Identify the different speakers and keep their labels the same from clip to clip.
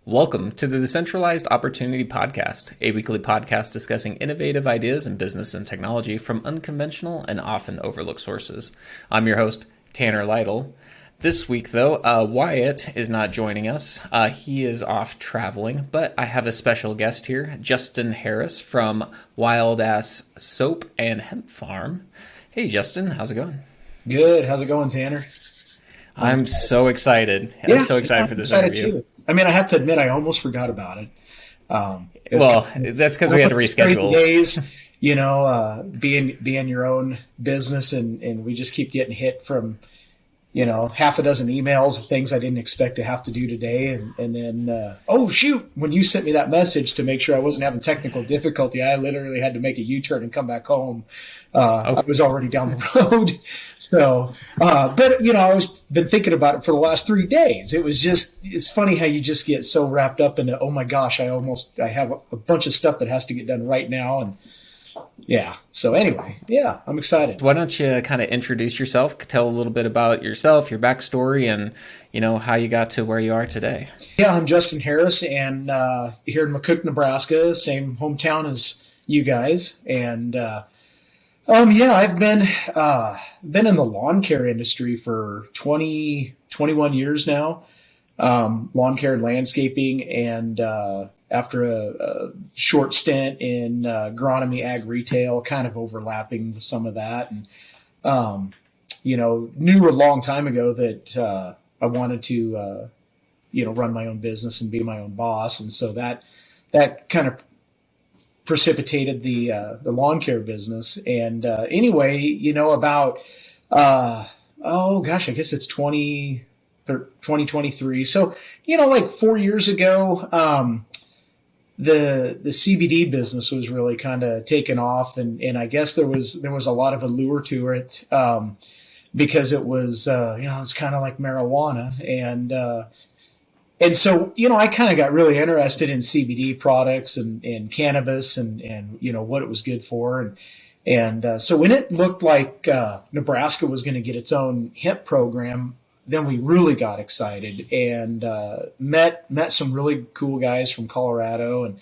Speaker 1: Welcome to the Decentralized Opportunity Podcast, a weekly podcast discussing innovative ideas in business and technology from unconventional and often overlooked sources. I'm your host, Tanner Lytle. This week, though, Wyatt is not joining us. He is off traveling, but I have a special guest here, Justin Harris from Ass Soap and Hemp Farm. Hey, Justin, how's it going?
Speaker 2: Good. How's it going, Tanner?
Speaker 1: I'm so excited. I'm so excited for this interview.
Speaker 2: Too. I mean, I have to admit, I almost forgot about it.
Speaker 1: That's because we had to reschedule.
Speaker 2: Days, being your own business, and we just keep getting hit from, half a dozen emails of things I didn't expect to have to do today. And then, oh, shoot, when you sent me that message to make sure I wasn't having technical difficulty, I literally had to make a U-turn and come back home. I was already down the road. So, but I was been thinking about it for the last 3 days. It's funny how you just get so wrapped up into, oh my gosh, I have a bunch of stuff that has to get done right now. And yeah. So anyway, yeah, I'm excited.
Speaker 1: Why don't you kind of introduce yourself, tell a little bit about yourself, your backstory, and, how you got to where you are today.
Speaker 2: Yeah, I'm Justin Harris, and here in McCook, Nebraska, same hometown as you guys. And I've been in the lawn care industry for 21 years now, lawn care and landscaping, and after a short stint in agronomy, ag retail, kind of overlapping with some of that. And, knew a long time ago that I wanted to, run my own business and be my own boss. And so that kind of precipitated the lawn care business. And anyway, about, I guess it's 2023. So, like 4 years ago, the CBD business was really kind of taken off, and I guess there was a lot of allure to it because it was it's kind of like marijuana, and so I kind of got really interested in CBD products and cannabis and what it was good for, and so when it looked like Nebraska was going to get its own hemp program, then we really got excited and met some really cool guys from Colorado,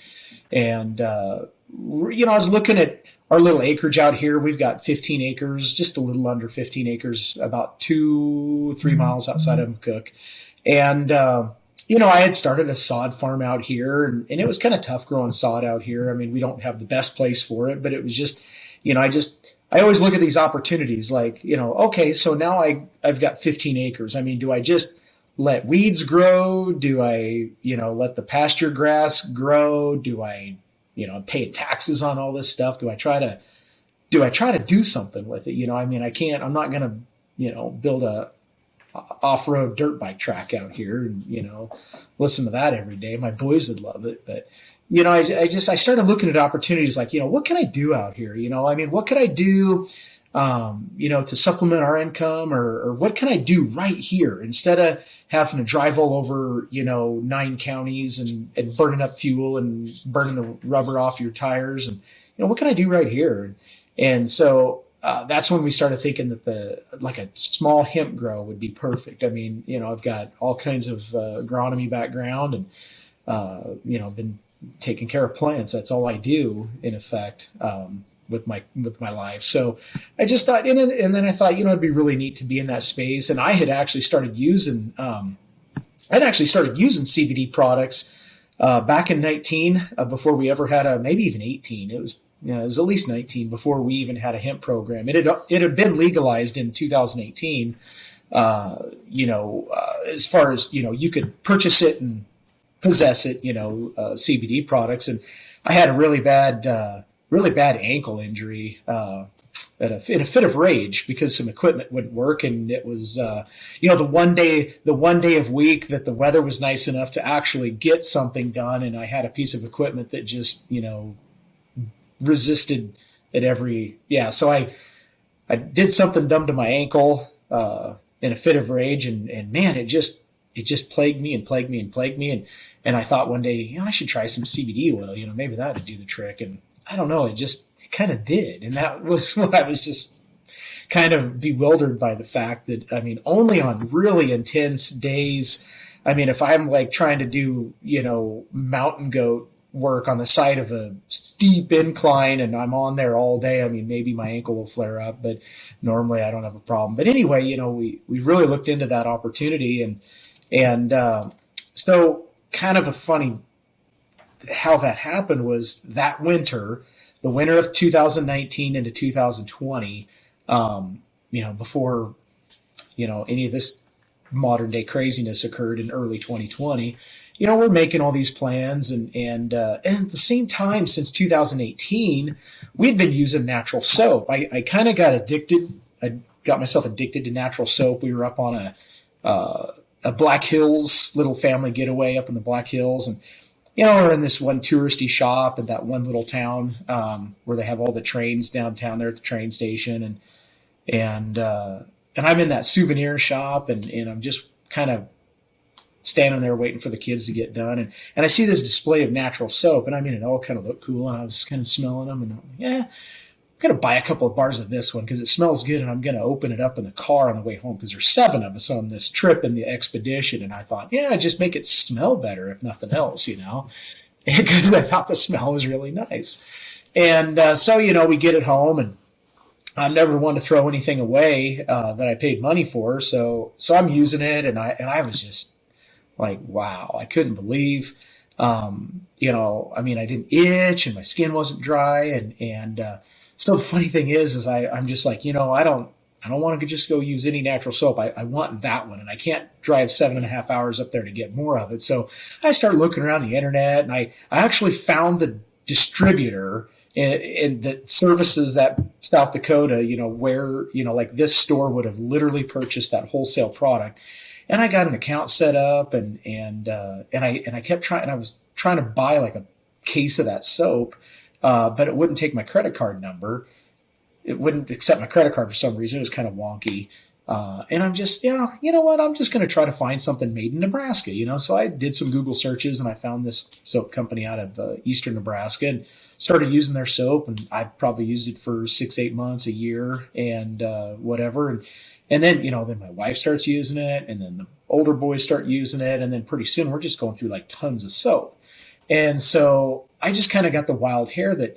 Speaker 2: and I was looking at our little acreage out here. We've got 15 acres, just a little under 15 acres, about 2-3 miles outside of McCook, and I had started a sod farm out here, and it was kind of tough growing sod out here. I mean, we don't have the best place for it, but it was just, I always look at these opportunities like, okay, so now I've got 15 acres. I mean, do I just let weeds grow? Do I, let the pasture grass grow? Do I, pay taxes on all this stuff? Do I try to do something with it? I'm not going to, build a off-road dirt bike track out here and, listen to that every day. My boys would love it, but I started looking at opportunities like, what can I do out here? What could I do, to supplement our income, or what can I do right here instead of having to drive all over, 9 counties and burning up fuel and burning the rubber off your tires. And, what can I do right here? And so, that's when we started thinking that a small hemp grow would be perfect. I mean, I've got all kinds of agronomy background and, been taking care of plants. That's all I do, in effect, with my life. So I just thought, and then I thought, it'd be really neat to be in that space. And I had actually started using, CBD products back in 19, before we ever had maybe even 18. It was at least 19 before we even had a hemp program. It had been legalized in 2018. As far as you could purchase it and possess it, CBD products. And I had a really bad ankle injury in a fit of rage because some equipment wouldn't work. And it was, the one day of week that the weather was nice enough to actually get something done. And I had a piece of equipment that just, resisted at so I did something dumb to my ankle, in a fit of rage. And man, it just plagued me. And I thought one day, I should try some CBD oil, maybe that would do the trick. And I don't know, it kind of did. And that was when I was just kind of bewildered by the fact that, only on really intense days, I mean, if I'm like trying to do, mountain goat work on the side of a steep incline and I'm on there all day, I mean, maybe my ankle will flare up, but normally I don't have a problem. But anyway, we really looked into that opportunity, and so kind of a funny how that happened was that winter, the winter of 2019 into 2020, before, any of this modern day craziness occurred in early 2020. We're making all these plans, and at the same time, since 2018, we'd been using natural soap. I kind of got addicted. I got myself addicted to natural soap. We were up on a Black Hills little family getaway up in the Black Hills, and we're in this one touristy shop in that one little town where they have all the trains downtown there at the train station, and I'm in that souvenir shop, and I'm just kind of standing there waiting for the kids to get done. And I see this display of natural soap, and I mean, it all kind of looked cool, and I was kind of smelling them, and I'm going to buy a couple of bars of this one because it smells good, and I'm going to open it up in the car on the way home because there's 7 of us on this trip in the expedition. And I thought, just make it smell better, if nothing else, because I thought the smell was really nice. And so, we get it home, and I'm never one to throw anything away that I paid money for. So I'm using it, and I was just like, wow, I couldn't believe, I didn't itch and my skin wasn't dry. And so the funny thing is I'm just like, I don't want to just go use any natural soap. I want that one, and I can't drive 7.5 hours up there to get more of it. So I started looking around the internet, and I actually found the distributor and that services that South Dakota, where, like this store would have literally purchased that wholesale product. And I got an account set up, and I kept trying. I was trying to buy like a case of that soap, but it wouldn't take my credit card number. It wouldn't accept my credit card for some reason. It was kind of wonky. And I'm just, you know what? I'm just going to try to find something made in Nebraska, So I did some Google searches, and I found this soap company out of eastern Nebraska, and started using their soap. And I probably used it for 6-8 months, a year, and whatever. And then, then my wife starts using it, and then the older boys start using it. And then pretty soon we're just going through like tons of soap. And so I just kind of got the wild hair that,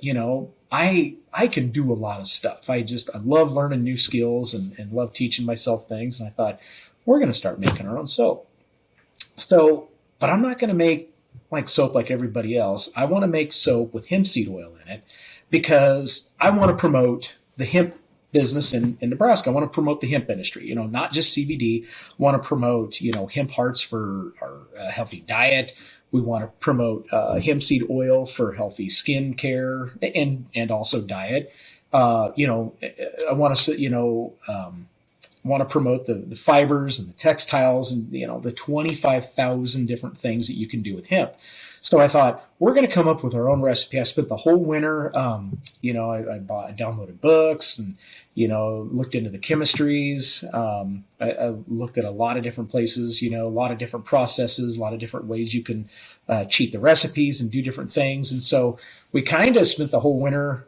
Speaker 2: I can do a lot of stuff. I love learning new skills and love teaching myself things. And I thought, we're going to start making our own soap. So, but I'm not going to make like soap like everybody else. I want to make soap with hemp seed oil in it because I want to promote the hemp business in Nebraska. I want to promote the hemp industry, not just CBD. I want to promote, hemp hearts for our healthy diet. We want to promote hemp seed oil for healthy skin care and also diet. I want to, want to promote the fibers and the textiles and, the 25,000 different things that you can do with hemp. So I thought, we're going to come up with our own recipe. I spent the whole winter, I downloaded books and, looked into the chemistries. I looked at a lot of different places, a lot of different processes, a lot of different ways you can cheat the recipes and do different things. And so I kind of spent the whole winter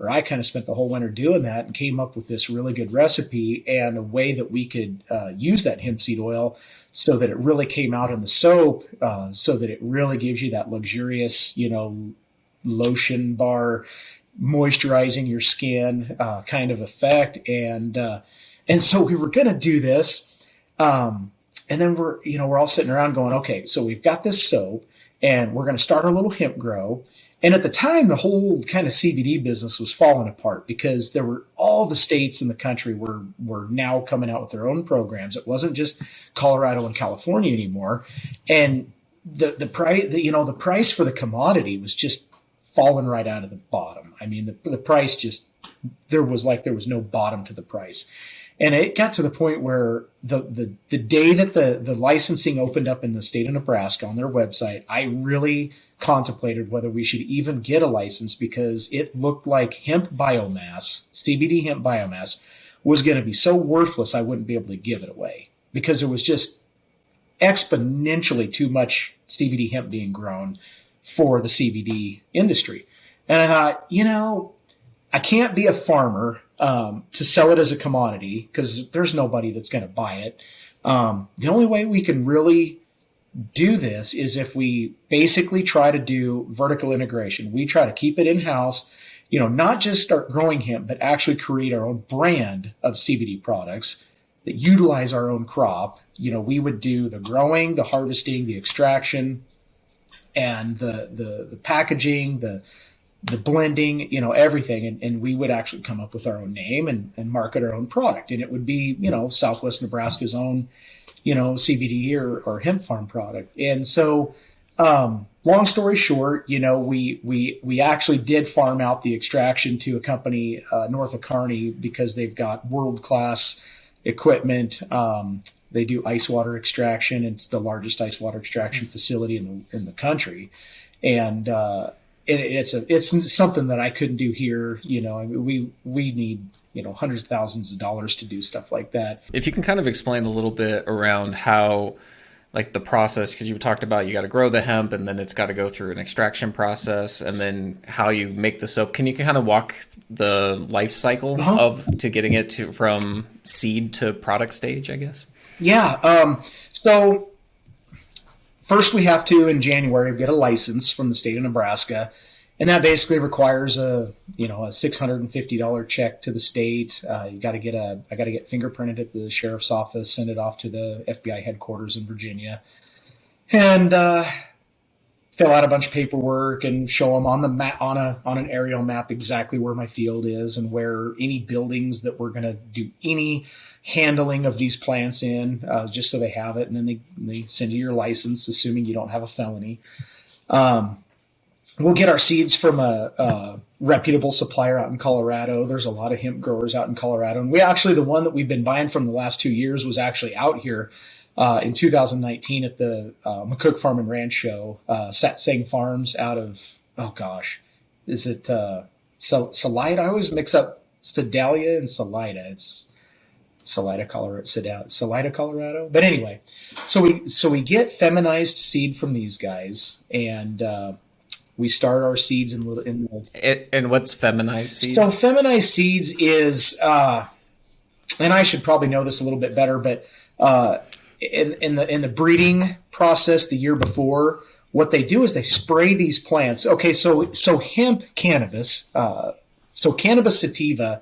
Speaker 2: doing that and came up with this really good recipe and a way that we could use that hemp seed oil so that it really came out in the soap, so that it really gives you that luxurious, lotion bar, moisturizing your skin kind of effect. And so we were going to do this. And then we're all sitting around going, okay, so we've got this soap and we're going to start our little hemp grow. And at the time, the whole kind of CBD business was falling apart because there were all the states in the country were now coming out with their own programs. It wasn't just Colorado and California anymore. And the price for the commodity was just falling right out of the bottom. I mean, the price just, there was no bottom to the price. And it got to the point where the day that the licensing opened up in the state of Nebraska on their website, I really contemplated whether we should even get a license because it looked like hemp biomass, CBD hemp biomass, was going to be so worthless I wouldn't be able to give it away because there was just exponentially too much CBD hemp being grown for the CBD industry. And I thought, I can't be a farmer to sell it as a commodity because there's nobody that's going to buy it. The only way we can really do this is if we basically try to do vertical integration. We try to keep it in-house, not just start growing hemp, but actually create our own brand of CBD products that utilize our own crop. We would do the growing, the harvesting, the extraction, and the packaging, the blending, everything. And we would actually come up with our own name and market our own product. And it would be, Southwest Nebraska's own, CBD or hemp farm product. And so, long story short, we actually did farm out the extraction to a company north of Kearney because they've got world-class equipment. They do ice water extraction. It's the largest ice water extraction facility in the country. And it's something that I couldn't do here. We need, hundreds of thousands of dollars to do stuff like that.
Speaker 1: If you can kind of explain a little bit around how, like, the process, because you talked about you got to grow the hemp and then it's got to go through an extraction process and then how you make the soap. Can you kind of walk the life cycle to getting it from seed to product stage, I guess?
Speaker 2: Yeah. So first we have to, in January, get a license from the state of Nebraska. And that basically requires a $650 check to the state. I got to get fingerprinted at the sheriff's office, send it off to the FBI headquarters in Virginia, and fill out a bunch of paperwork and show them on the map, on an aerial map, exactly where my field is and where any buildings that we're going to do any handling of these plants in, just so they have it. And then they send you your license, assuming you don't have a felony. We'll get our seeds from a reputable supplier out in Colorado. There's a lot of hemp growers out in Colorado. And the one that we've been buying from the last 2 years was actually out here in 2019 at the McCook Farm and Ranch Show, Satsang Farms out of, is it Salida? I always mix up Sedalia and Salida. It's Salida, Colorado. But anyway, so we get feminized seed from these guys, and we start our seeds in the.
Speaker 1: And what's feminized seeds?
Speaker 2: So feminized seeds is, and I should probably know this a little bit better, but in the breeding process the year before, what they do is they spray these plants. Okay, so hemp cannabis, so cannabis sativa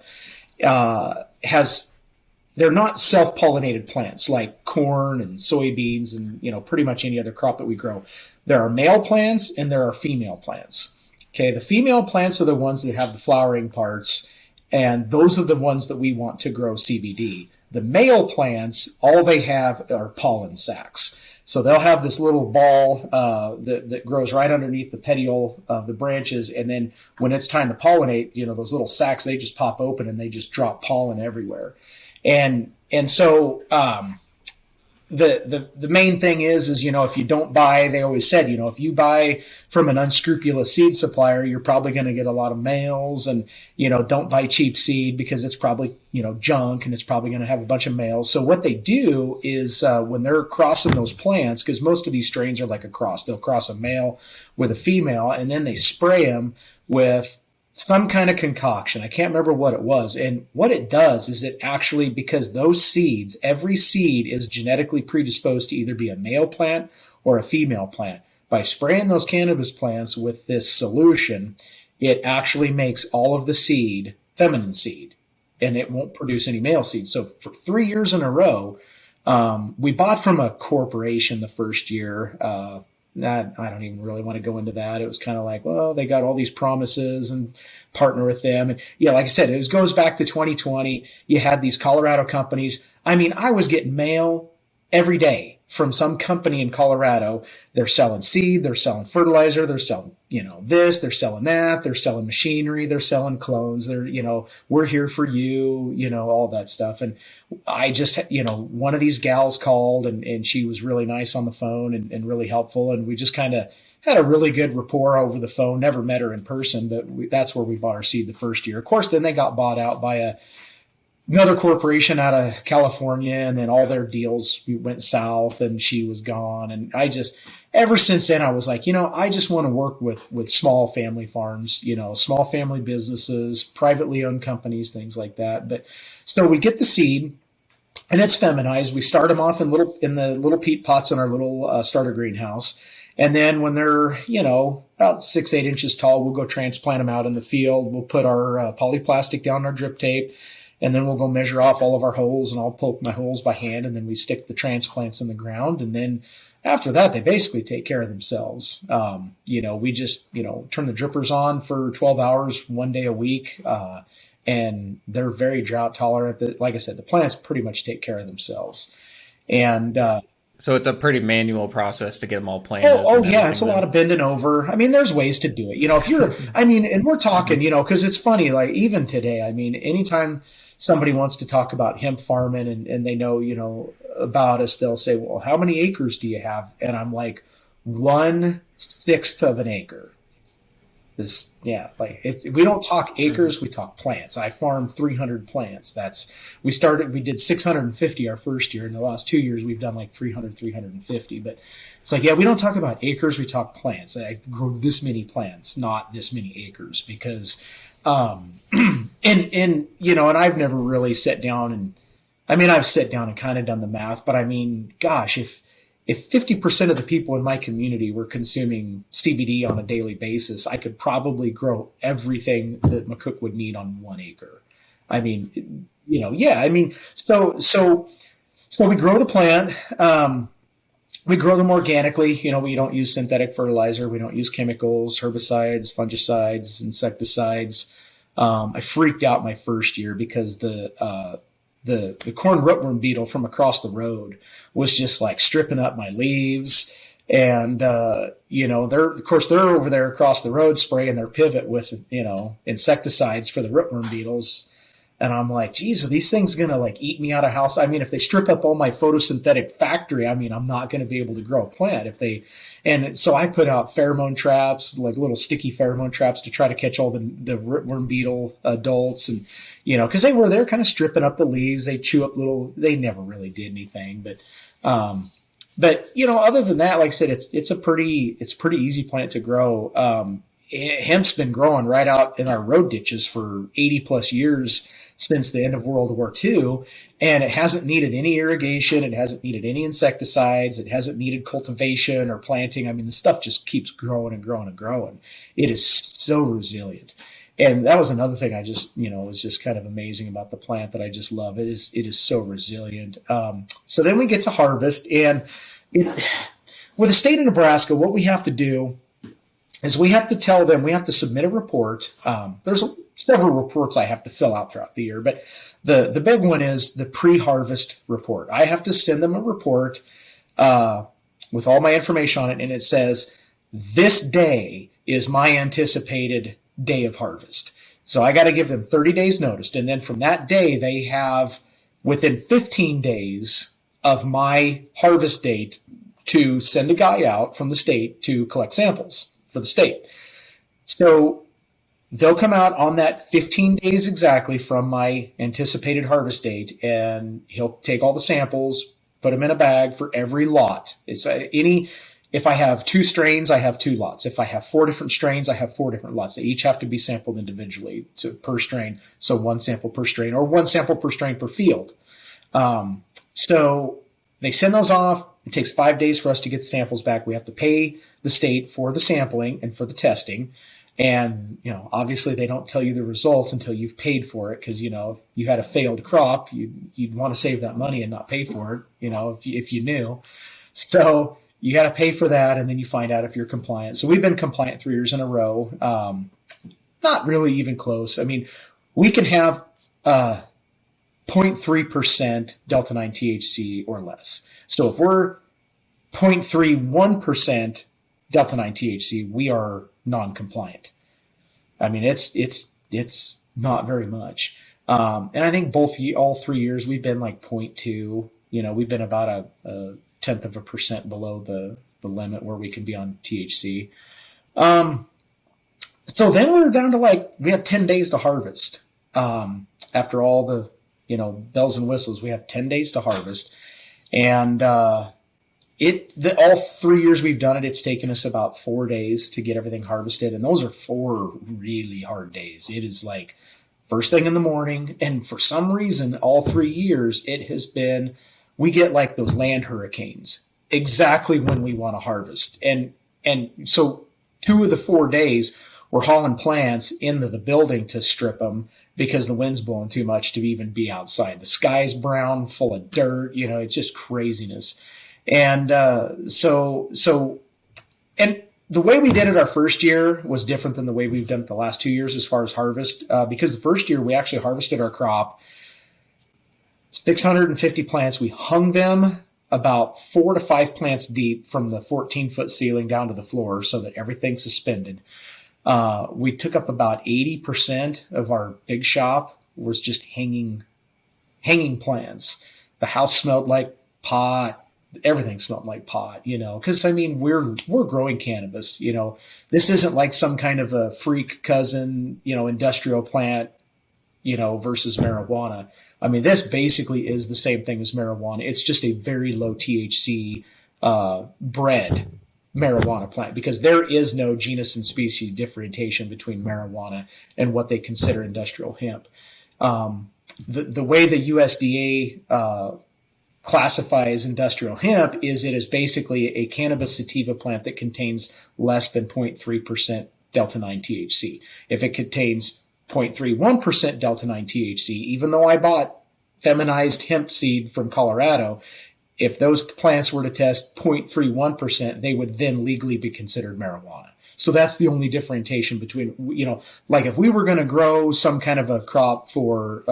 Speaker 2: they're not self-pollinated plants like corn and soybeans and pretty much any other crop that we grow. There are male plants and there are female plants. Okay, the female plants are the ones that have the flowering parts, and those are the ones that we want to grow CBD. The male plants, all they have are pollen sacs. So they'll have this little ball that grows right underneath the petiole of the branches, and then when it's time to pollinate, those little sacs, they just pop open and they just drop pollen everywhere. And so the main thing is if you don't buy, they always said, if you buy from an unscrupulous seed supplier, you're probably going to get a lot of males, and don't buy cheap seed because it's probably junk and it's probably going to have a bunch of males. So what they do is when they're crossing those plants, because most of these strains are like a cross, they'll cross a male with a female, and then they spray them with some kind of concoction. I can't remember what it was. And what it does is it actually, because those seeds, every seed is genetically predisposed to either be a male plant or a female plant. By spraying those cannabis plants with this solution, it actually makes all of the seed feminine seed, and it won't produce any male seed. So for 3 years in a row, we bought from a corporation the first year. I don't even really want to go into that. It was kind of like, well, they got all these promises and partner with them. And like I said, it goes back to 2020. You had these Colorado companies. I mean, I was getting mail every day from some company in Colorado. They're selling seed, they're selling fertilizer, they're selling, this, they're selling that, they're selling machinery, they're selling clones, they're, we're here for you, all that stuff. And I just, one of these gals called and she was really nice on the phone and really helpful. And we just kind of had a really good rapport over the phone, never met her in person, but that's where we bought our seed the first year. Of course, then they got bought out by another corporation out of California, and then all their deals went south and she was gone. And ever since then, I was like, I just want to work with small family farms, small family businesses, privately owned companies, things like that. But so we get the seed, and it's feminized. We start them off in the little peat pots in our little starter greenhouse. And then when they're, about 6-8 inches tall, we'll go transplant them out in the field. We'll put our polyplastic down our drip tape, and then we'll go measure off all of our holes, and I'll poke my holes by hand, and then we stick the transplants in the ground. And then after that, they basically take care of themselves. We just, turn the drippers on for 12 hours, 1 day a week. And they're very drought tolerant. Like I said, the plants pretty much take care of themselves. And,
Speaker 1: So it's a pretty manual process to get them all planted.
Speaker 2: Yeah, it's a lot of bending over. I mean, there's ways to do it. If you're, and we're talking, because it's funny, like even today, anytime somebody wants to talk about hemp farming and they know, about us, they'll say, well, how many acres do you have? And I'm like, 1/6 of an acre. We don't talk acres, we talk plants. I farmed 300 plants. We did 650 our first year. In the last 2 years, we've done like 300, 350. But it's like, we don't talk about acres, we talk plants. I grow this many plants, not this many acres, because, and I've never really sat down I've sat down and kind of done the math, but gosh, if 50% of the people in my community were consuming CBD on a daily basis, I could probably grow everything that McCook would need on 1 acre. So we grow the plant. We grow them organically. We don't use synthetic fertilizer. We don't use chemicals, herbicides, fungicides, insecticides. I freaked out my first year because the corn rootworm beetle from across the road was just like stripping up my leaves. And, they're over there across the road spraying their pivot with, insecticides for the rootworm beetles. And I'm like, geez, are these things going to like eat me out of house? If they strip up all my photosynthetic factory, I'm not going to be able to grow a plant and so I put out pheromone traps, like little sticky pheromone traps to try to catch all the rootworm beetle adults. And, cause they're kind of stripping up the leaves. They chew up they never really did anything, but other than that, like I said, it's a pretty easy plant to grow. Hemp's been growing right out in our road ditches for 80 plus years since the end of World War II, and it hasn't needed any irrigation. It hasn't needed any insecticides. It hasn't needed cultivation or planting. The stuff just keeps growing and growing and growing. It is so resilient. And that was another thing I just, was just kind of amazing about the plant that I just love. It is so resilient. So then we get to harvest, and with the state of Nebraska, what we have to do is we have to tell them, we have to submit a report. There's several reports I have to fill out throughout the year, but the big one is the pre-harvest report. I have to send them a report with all my information on it, and it says, this day is my anticipated day of harvest. So I got to give them 30 days notice, and then from that day, they have within 15 days of my harvest date to send a guy out from the state to collect samples for the state. So they'll come out on that 15 days exactly from my anticipated harvest date, and he'll take all the samples, put them in a bag for every lot. If I have 2 strains, I have 2 lots. If I have 4 different strains, I have 4 different lots. They each have to be sampled individually per strain. So 1 sample per strain, or 1 sample per strain per field. So they send those off. It takes 5 days for us to get the samples back. We have to pay the state for the sampling and for the testing. And, obviously they don't tell you the results until you've paid for it. Cause, if you had a failed crop, you'd want to save that money and not pay for it, if you knew. So you got to pay for that. And then you find out if you're compliant. So we've been compliant 3 years in a row. Not really even close. We can have, 0.3% Delta 9 THC or less. So if we're 0.31% Delta 9 THC, we are non-compliant. It's not very much. And I think all 3 years we've been like 0.2. We've been about a 0.1% below the limit where we can be on THC. So then we're down to we have 10 days to harvest. After all the bells and whistles, we have 10 days to harvest. And all 3 years we've done it, it's taken us about 4 days to get everything harvested. And those are 4 really hard days. It is first thing in the morning. And for some reason, all 3 years, it has been, we get like those land hurricanes exactly when we want to harvest. And so 2 of the 4 days, we're hauling plants into the building to strip them because the wind's blowing too much to even be outside. The sky's brown, full of dirt. It's just craziness. And and the way we did it our first year was different than the way we've done it the last 2 years as far as harvest, because the first year we actually harvested our crop, 650 plants. We hung them about 4 to 5 plants deep from the 14-foot ceiling down to the floor so that everything's suspended. We took up about 80% of our big shop was just hanging plants. The house smelled like pot. Everything smelled like pot, because we're growing cannabis. This isn't like some kind of a freak cousin, industrial plant, versus marijuana. This basically is the same thing as marijuana. It's just a very low THC bred marijuana plant, because there is no genus and species differentiation between marijuana and what they consider industrial hemp. The way the USDA classifies industrial hemp is it is basically a cannabis sativa plant that contains less than 0.3% Delta-9 THC. If it contains 0.31% Delta-9 THC, even though I bought feminized hemp seed from Colorado, if those plants were to test 0.31%, they would then legally be considered marijuana. So that's the only differentiation between, like if we were going to grow some kind of a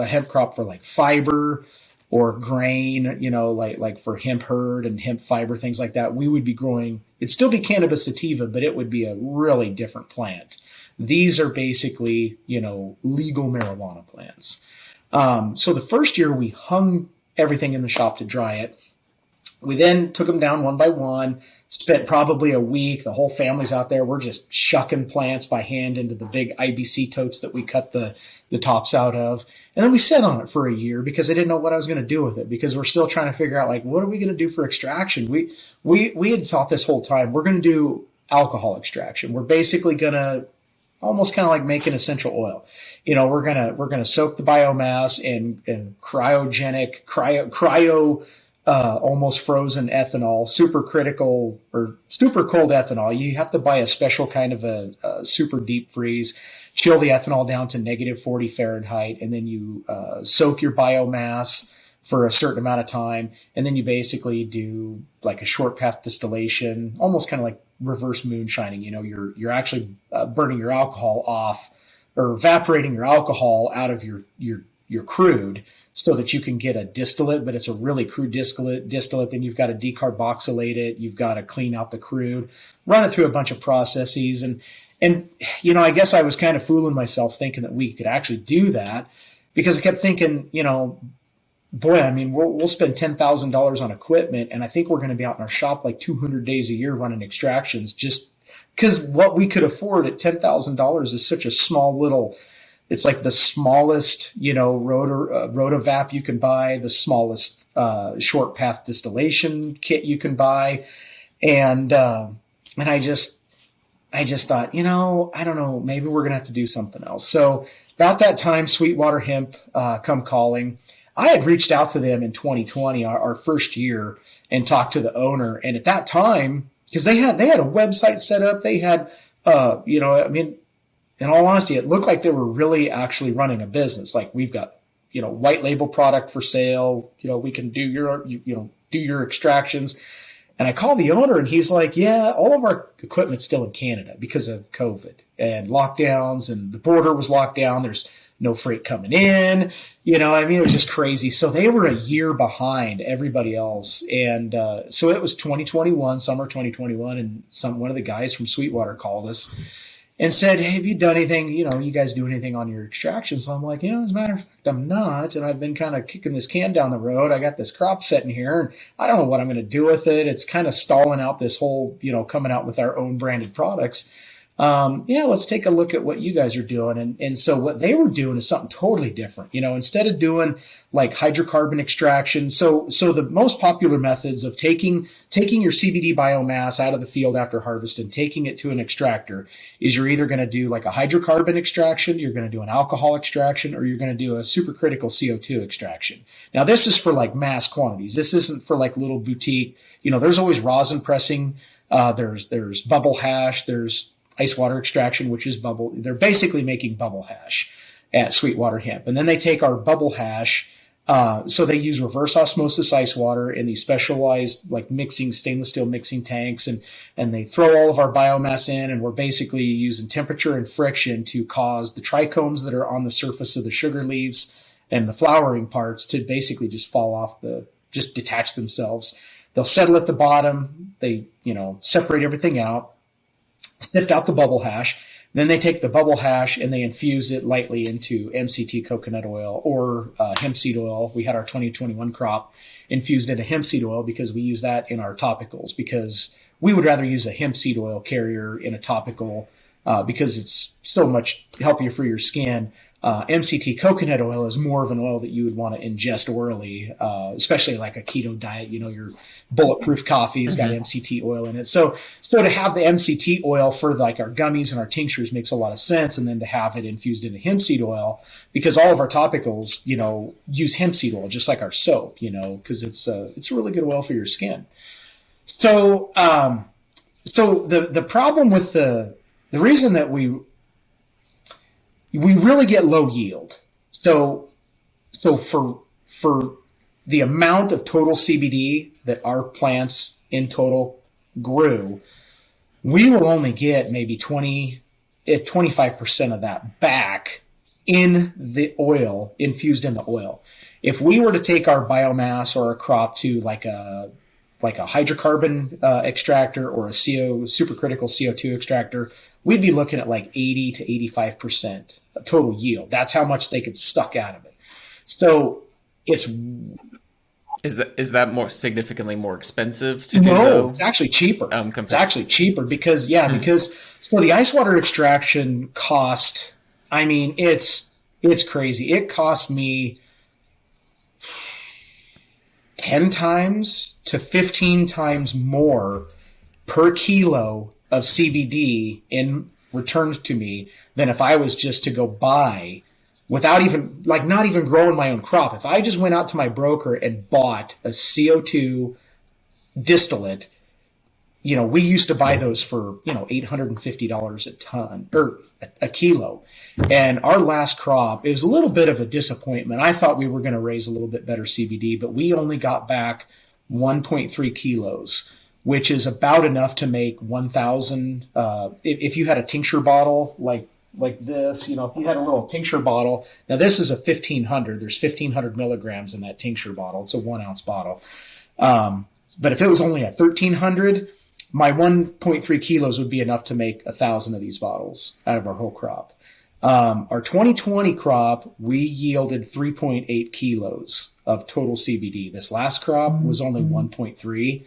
Speaker 2: hemp crop for like fiber or grain, like for hemp hurd and hemp fiber, things like that, we would be growing, it'd still be cannabis sativa, but it would be a really different plant. These are basically, legal marijuana plants. So the first year we hung everything in the shop to dry it. We then took them down one by one, spent probably a week. The whole family's out there. We're just shucking plants by hand into the big IBC totes that we cut the tops out of. And then we sat on it for a year because I didn't know what I was going to do with it, because we're still trying to figure out, like, what are we going to do for extraction? We had thought this whole time we're going to do alcohol extraction. We're basically going to almost kind of like make an essential oil. We're going to soak the biomass in cryogenic, almost frozen ethanol, super critical or super cold ethanol. You have to buy a special kind of a super deep freeze, chill the ethanol down to -40 Fahrenheit, and then you soak your biomass for a certain amount of time. And then you basically do like a short path distillation, almost kind of like reverse moonshining. You're actually burning your alcohol off, or evaporating your alcohol out of your crude, so that you can get a distillate, but it's a really crude distillate. Then you've got to decarboxylate it. You've got to clean out the crude, run it through a bunch of processes. And I guess I was kind of fooling myself thinking that we could actually do that, because I kept thinking, boy, we'll spend $10,000 on equipment, and I think we're going to be out in our shop like 200 days a year running extractions, just because what we could afford at $10,000 is such a small little. It's like the smallest, rotavap you can buy, the smallest short path distillation kit you can buy, and I just thought, I don't know, maybe we're gonna have to do something else. So about that time, Sweetwater Hemp come calling. I had reached out to them in 2020, our first year, and talked to the owner. And at that time, because they had a website set up, they had, in all honesty, it looked like they were really actually running a business. Like, we've got, white label product for sale. We can do your extractions. And I called the owner, and he's like, yeah, all of our equipment's still in Canada because of COVID and lockdowns, and the border was locked down. There's no freight coming in. It was just crazy. So they were a year behind everybody else. And so it was 2021, summer 2021, and one of the guys from Sweetwater called us and said, hey, have you done anything, you guys do anything on your extraction? So I'm like, as a matter of fact, I'm not. And I've been kind of kicking this can down the road. I got this crop sitting here, and I don't know what I'm going to do with it. It's kind of stalling out this whole, coming out with our own branded products. Yeah, let's take a look at what you guys are doing. And so what they were doing is something totally different. Instead of doing like hydrocarbon extraction, so the most popular methods of taking your CBD biomass out of the field after harvest and taking it to an extractor is you're either going to do like a hydrocarbon extraction, you're going to do an alcohol extraction, or you're going to do a supercritical CO2 extraction. Now, this is for like mass quantities. This isn't for like little boutique. There's always rosin pressing. There's bubble hash. There's ice water extraction, which is bubble. They're basically making bubble hash at Sweetwater Hemp. And then they take our bubble hash. So they use reverse osmosis ice water in these specialized like stainless steel mixing tanks. And they throw all of our biomass in, and we're basically using temperature and friction to cause the trichomes that are on the surface of the sugar leaves and the flowering parts to basically just fall off just detach themselves. They'll settle at the bottom. They, separate everything out, sniffed out the bubble hash. Then they take the bubble hash and they infuse it lightly into MCT coconut oil or hemp seed oil. We had our 2021 crop infused into hemp seed oil because we use that in our topicals, because we would rather use a hemp seed oil carrier in a topical because it's so much healthier for your skin. MCT coconut oil is more of an oil that you would want to ingest orally, especially like a keto diet. Your bulletproof coffee has got MCT oil in it. So to have the MCT oil for like our gummies and our tinctures makes a lot of sense. And then to have it infused into hemp seed oil, because all of our topicals, use hemp seed oil, just like our soap, because it's a really good oil for your skin. So, the problem with the reason that we really get low yield. So for the amount of total CBD that our plants in total grew, we will only get maybe 25% of that back in the oil, infused in the oil. If we were to take our biomass or a crop to like a hydrocarbon extractor or a supercritical CO2 extractor, we'd be looking at like 80 to 85% total yield. That's how much they could suck out of it. So it's...
Speaker 1: Is that more significantly more expensive to do?
Speaker 2: No, it's actually cheaper. It's actually cheaper because so the ice water extraction cost, it's crazy. It cost me 10 times to 15 times more per kilo of CBD in returned to me than if I was just to go buy without even not even growing my own crop. If I just went out to my broker and bought a CO2 distillate, we used to buy those for, $850 a ton or a kilo. And our last crop, it was a little bit of a disappointment. I thought we were going to raise a little bit better CBD, but we only got back 1.3 kilos, which is about enough to make 1,000. If you had a tincture bottle like this, if you had a little tincture bottle, now this is a 1,500. There's 1,500 milligrams in that tincture bottle. It's a 1 ounce bottle. But if it was only a 1,300, my 1.3 kilos would be enough to make 1,000 of these bottles out of our whole crop. Our 2020 crop, we yielded 3.8 kilos of total CBD. This last crop was only 1.3.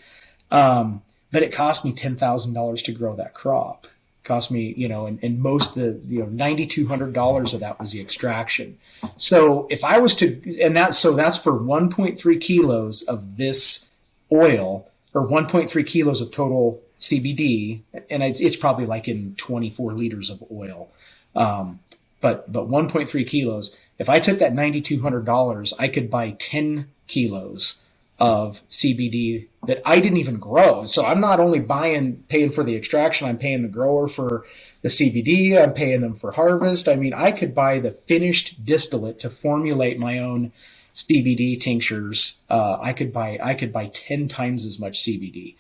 Speaker 2: But it cost me $10,000 to grow that crop. It cost me, and most of the, $9,200 of that was the extraction. So if I was to, that's for 1.3 kilos of this oil, or 1.3 kilos of total CBD, and it's probably like in 24 liters of oil. But 1.3 kilos, if I took that $9,200, I could buy 10 kilos of CBD that I didn't even grow. So I'm not only paying for the extraction, I'm paying the grower for the CBD, I'm paying them for harvest. I could buy the finished distillate to formulate my own CBD tinctures. I could buy 10 times as much CBD.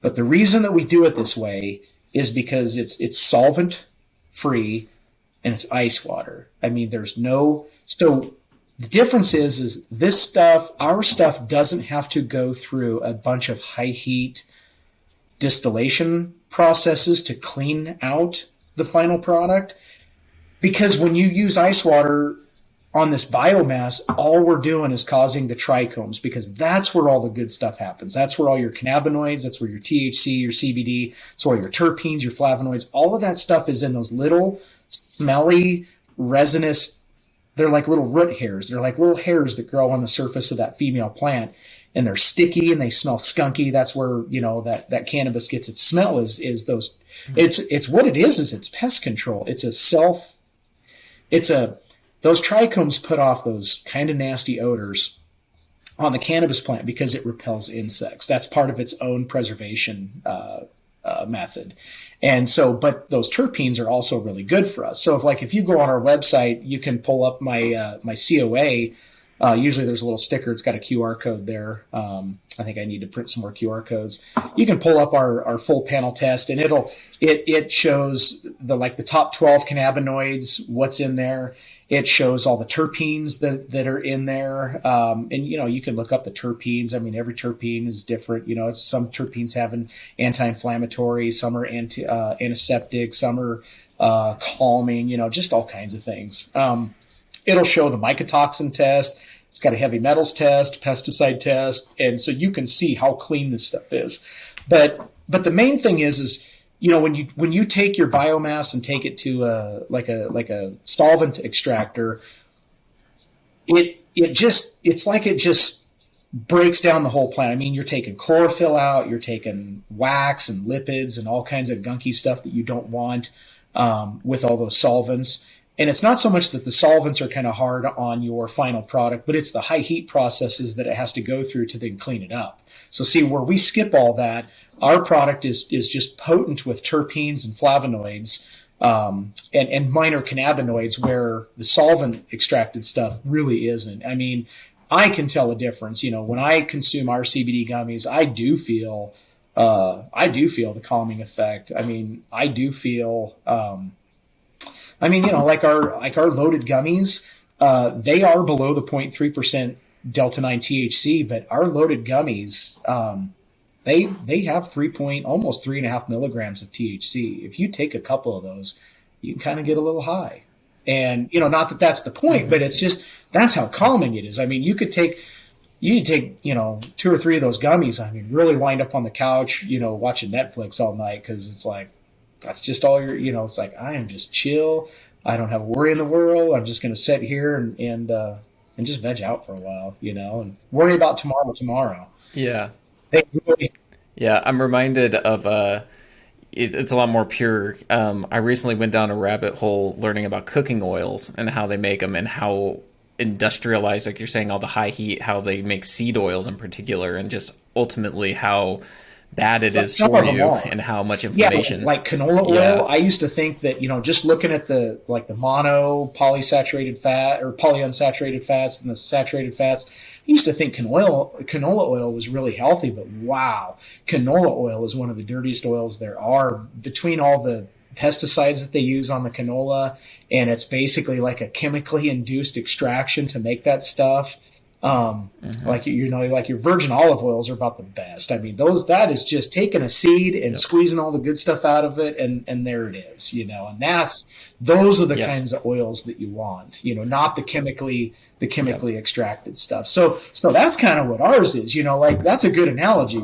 Speaker 2: But the reason that we do it this way is because it's solvent free and it's ice water. So the difference is this stuff, our stuff doesn't have to go through a bunch of high heat distillation processes to clean out the final product. Because when you use ice water, on this biomass, all we're doing is causing the trichomes, because that's where all the good stuff happens. That's where all your cannabinoids, that's where your THC, your CBD, that's where your terpenes, your flavonoids, all of that stuff is in those little smelly, resinous, they're like little root hairs. They're like little hairs that grow on the surface of that female plant, and they're sticky and they smell skunky. That's where, that cannabis gets its smell, is those, it's what it is it's pest control. Those trichomes put off those kind of nasty odors on the cannabis plant because it repels insects. That's part of its own preservation method. And so, but those terpenes are also really good for us. So if you go on our website, you can pull up my COA. Usually there's a little sticker. It's got a QR code there. I think I need to print some more QR codes. You can pull up our full panel test, and it shows the top 12 cannabinoids, what's in there. It shows all the terpenes that are in there. And, you can look up the terpenes. I mean, every terpene is different. Some terpenes have an anti-inflammatory, some are antiseptic, some are calming, just all kinds of things. It'll show the mycotoxin test. It's got a heavy metals test, pesticide test. And so you can see how clean this stuff is. But the main thing is, when you take your biomass and take it to a solvent extractor, it's like it just breaks down the whole plant. I mean, you're taking chlorophyll out, you're taking wax and lipids and all kinds of gunky stuff that you don't want with all those solvents. And it's not so much that the solvents are kind of hard on your final product, but it's the high heat processes that it has to go through to then clean it up. So see, where we skip all that, our product is just potent with terpenes and flavonoids and minor cannabinoids, where the solvent extracted stuff really isn't. I mean, I can tell a difference. When I consume our CBD gummies, I do feel the calming effect. I mean, I do feel, like our loaded gummies, they are below the 0.3% Delta 9 THC, but our loaded gummies, they have almost 3.5 milligrams of THC. If you take a couple of those, you can kind of get a little high. And, not that that's the point, but it's just, that's how calming it is. I mean, you could take, 2 or 3 of those gummies. I mean, really wind up on the couch, watching Netflix all night. 'Cause it's like, that's just all it's like, I am just chill. I don't have a worry in the world. I'm just going to sit here and just veg out for a while, and worry about tomorrow.
Speaker 1: Yeah.
Speaker 2: They really,
Speaker 1: Yeah, I'm reminded of it's a lot more pure. I recently went down a rabbit hole learning about cooking oils and how they make them, and how industrialized, like you're saying, all the high heat, how they make seed oils in particular, and just ultimately how bad it is for you and how much inflammation.
Speaker 2: Yeah, like canola oil. Yeah. I used to think that, just looking at the mono polysaturated fat or polyunsaturated fats and the saturated fats, I used to think canola oil was really healthy, but wow, canola oil is one of the dirtiest oils there are, between all the pesticides that they use on the canola, and it's basically like a chemically induced extraction to make that stuff. Like your virgin olive oils are about the best. I mean, that is just taking a seed and squeezing all the good stuff out of it, and there it is, and those are the kinds of oils that you want, not the chemically extracted stuff. So that's kind of what ours is, like that's a good analogy,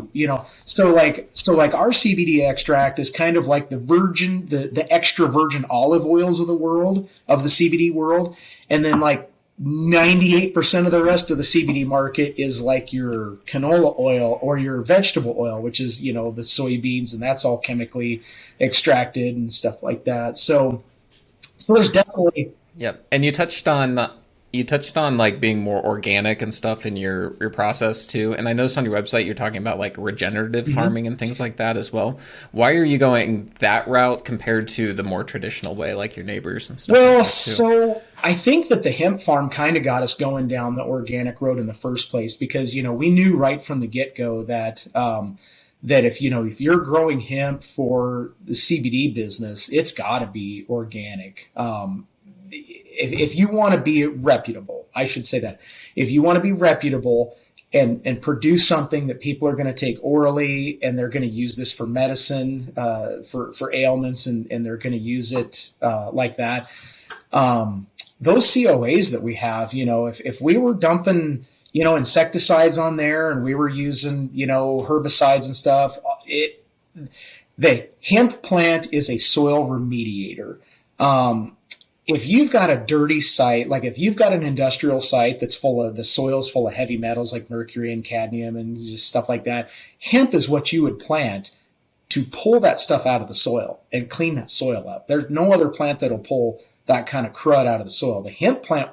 Speaker 2: so like our CBD extract is kind of like the extra virgin olive oils of the world, of the CBD world. And then like 98% of the rest of the CBD market is like your canola oil or your vegetable oil, which is, the soybeans, and that's all chemically extracted and stuff like that. So there's definitely.
Speaker 1: Yep. And you touched on like being more organic and stuff in your process too. And I noticed on your website you're talking about like regenerative farming and things like that as well. Why are you going that route compared to the more traditional way, like your neighbors and stuff?
Speaker 2: Well, so I think that the hemp farm kind of got us going down the organic road in the first place, because, we knew right from the get-go that if you're growing hemp for the CBD business, it's got to be organic. If you want to be reputable, I should say that. If you want to be reputable and produce something that people are going to take orally, and they're going to use this for medicine, for ailments, and they're going to use it like that, Those COAs that we have, if we were dumping, insecticides on there and we were using, herbicides and stuff, the hemp plant is a soil remediator. If you've got a dirty site, like if you've got an industrial site that's the soil's full of heavy metals like mercury and cadmium and just stuff like that, hemp is what you would plant to pull that stuff out of the soil and clean that soil up. There's no other plant that'll pull that kind of crud out of the soil. The hemp plant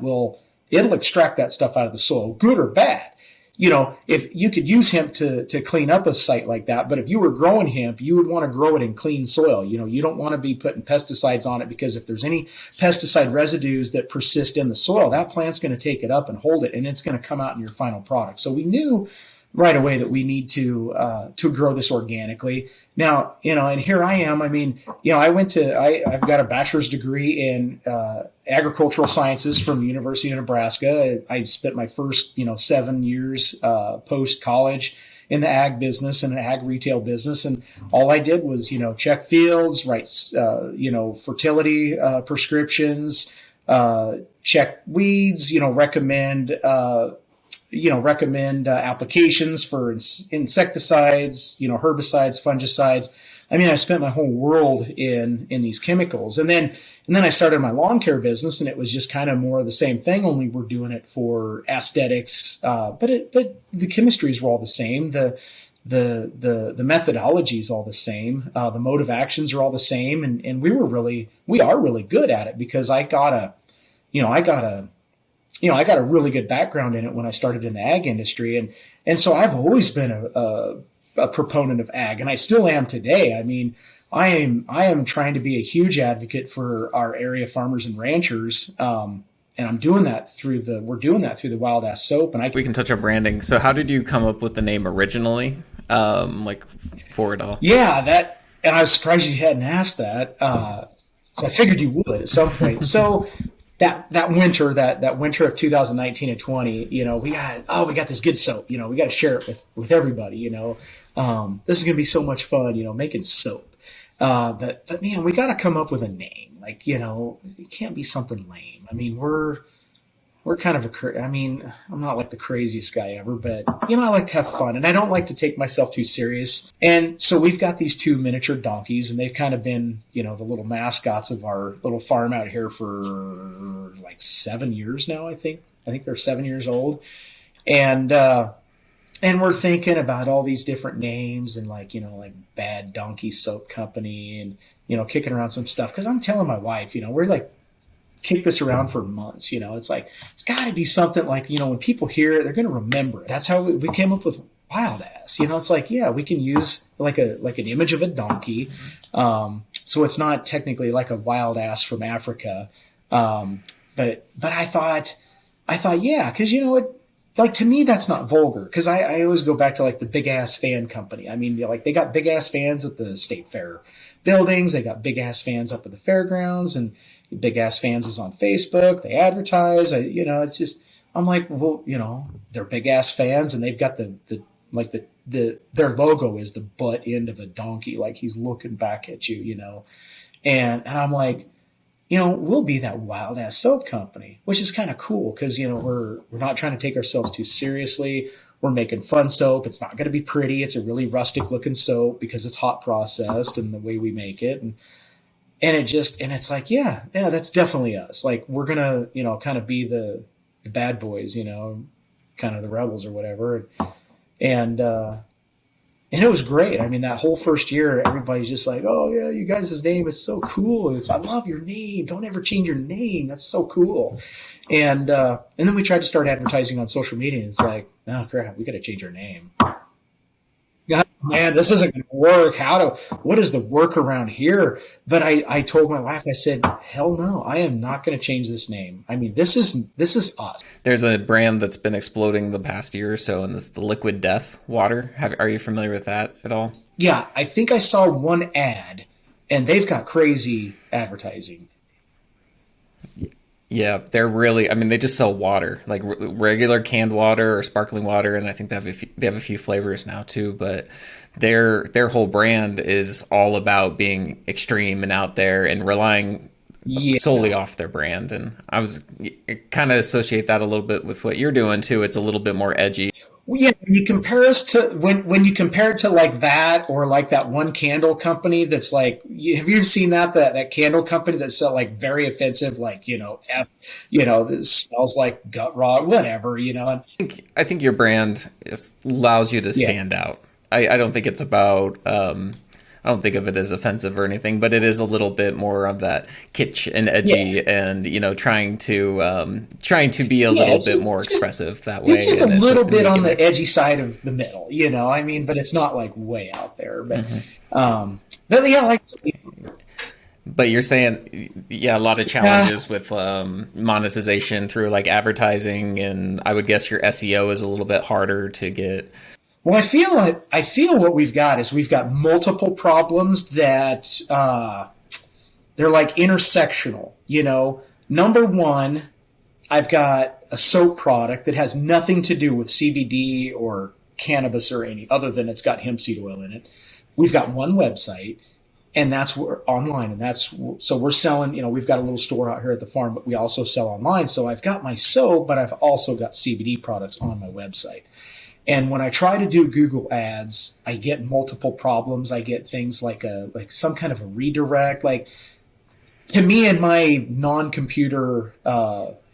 Speaker 2: it'll extract that stuff out of the soil, good or bad. If you could use hemp to clean up a site like that, but if you were growing hemp, you would want to grow it in clean soil. You don't want to be putting pesticides on it, because if there's any pesticide residues that persist in the soil, that plant's going to take it up and hold it, and it's going to come out in your final product. So we knew right away that we need to grow this organically. Now, and here I am. I mean, I've got a bachelor's degree in agricultural sciences from the University of Nebraska. I spent my first, 7 years post college in the ag business and an ag retail business, and all I did was, check fields, write, fertility prescriptions, check weeds, recommend applications for insecticides, herbicides, fungicides. I mean, I spent my whole world in these chemicals. And then I started my lawn care business, and it was just kind of more of the same thing, only we're doing it for aesthetics. But the chemistries were all the same. The methodology is all the same. The mode of actions are all the same. And we are really good at it, because I got a really good background in it when I started in the ag industry. And so I've always been a proponent of ag, and I still am today. I mean, I am trying to be a huge advocate for our area farmers and ranchers. And we're doing that through the Wild Ass Soap. And
Speaker 1: we can touch on branding. So how did you come up with the name originally? For it all?
Speaker 2: Yeah, and I was surprised you hadn't asked that. So I figured you would at some point. So that winter of 2019 and 20, we got this good soap, we got to share it with everybody, this is going to be so much fun, making soap. But man, we got to come up with a name. Like, it can't be something lame. I mean, we're kind of I'm not like the craziest guy ever, but I like to have fun, and I don't like to take myself too serious. And so we've got these two miniature donkeys, and they've kind of been, the little mascots of our little farm out here for like 7 years now. I think they're 7 years old. And we're thinking about all these different names, and like Bad Donkey Soap Company, and, kicking around some stuff. Cause I'm telling my wife, we're like, kick this around for months. It's like, it's got to be something like, when people hear it, they're going to remember it. That's how we came up with Wild Ass. It's like, yeah, we can use like an image of a donkey. So it's not technically like a wild ass from Africa. But I thought, yeah, cause like, to me, that's not vulgar. Cause I always go back to like the Big Ass Fan Company. I mean, they got big ass fans at the state fair buildings. They got big ass fans up at the fairgrounds, and Big Ass Fans is on Facebook. They advertise. It's just, I'm like, well, they're Big Ass Fans, and they've got their logo is the butt end of a donkey, like he's looking back at you, and I'm like, we'll be that Wild Ass Soap Company, which is kind of cool, because we're not trying to take ourselves too seriously. We're making fun soap. It's not going to be pretty. It's a really rustic looking soap because it's hot processed and the way we make it. And it's like, yeah, that's definitely us. Like, we're going to, kind of be the bad boys, kind of the rebels or whatever. And it was great. I mean, that whole first year, everybody's just like, oh yeah, you guys' name is so cool. I love your name. Don't ever change your name. That's so cool. And then we tried to start advertising on social media, and it's like, oh crap, we got to change our name. God, man, this isn't going to work. What is the work around here? But I told my wife, I said, hell no, I am not going to change this name. I mean, this is us.
Speaker 1: There's a brand that's been exploding the past year or so, and it's the Liquid Death water. Are you familiar with that at all?
Speaker 2: Yeah, I think I saw one ad, and they've got crazy advertising.
Speaker 1: Yeah, they're really, they just sell water, like regular canned water or sparkling water, and I think they have a few flavors now too, but their whole brand is all about being extreme and out there and relying
Speaker 2: Yeah.
Speaker 1: solely off their brand. And I was kind of associate that a little bit with what you're doing too. It's a little bit more edgy.
Speaker 2: Well, yeah, when you compare us to when you compare it to like that or like that one candle company that's like, have you seen that candle company that's like very offensive, like this smells like gut rot, whatever, and
Speaker 1: I think your brand allows you to
Speaker 2: yeah,
Speaker 1: stand out. I don't think it's about. I don't think of it as offensive or anything, but it is a little bit more of that kitsch and
Speaker 2: yeah,
Speaker 1: edgy, and trying to be a
Speaker 2: yeah.
Speaker 1: little bit more expressive that
Speaker 2: It's
Speaker 1: way,
Speaker 2: just a
Speaker 1: and
Speaker 2: little
Speaker 1: it's
Speaker 2: bit
Speaker 1: make
Speaker 2: on
Speaker 1: it
Speaker 2: the
Speaker 1: make.
Speaker 2: edgy side of the middle, I mean, but it's not like way out there.
Speaker 1: Mhm.
Speaker 2: Um, but yeah, like
Speaker 1: But you're saying, yeah, a lot of
Speaker 2: yeah.
Speaker 1: challenges with monetization through like advertising, and I would guess your SEO is a little bit harder to get.
Speaker 2: Well, I feel what we've got is we've got multiple problems that they're like intersectional. Number one, I've got a soap product that has nothing to do with CBD or cannabis or any other than it's got hemp seed oil in it. We've got one website, and that's where online, and that's so we're selling. We've got a little store out here at the farm, but we also sell online. So I've got my soap, but I've also got CBD products on my website. And when I try to do Google ads, I get multiple problems. I get things like some kind of a redirect. Like, to me, in my non-computer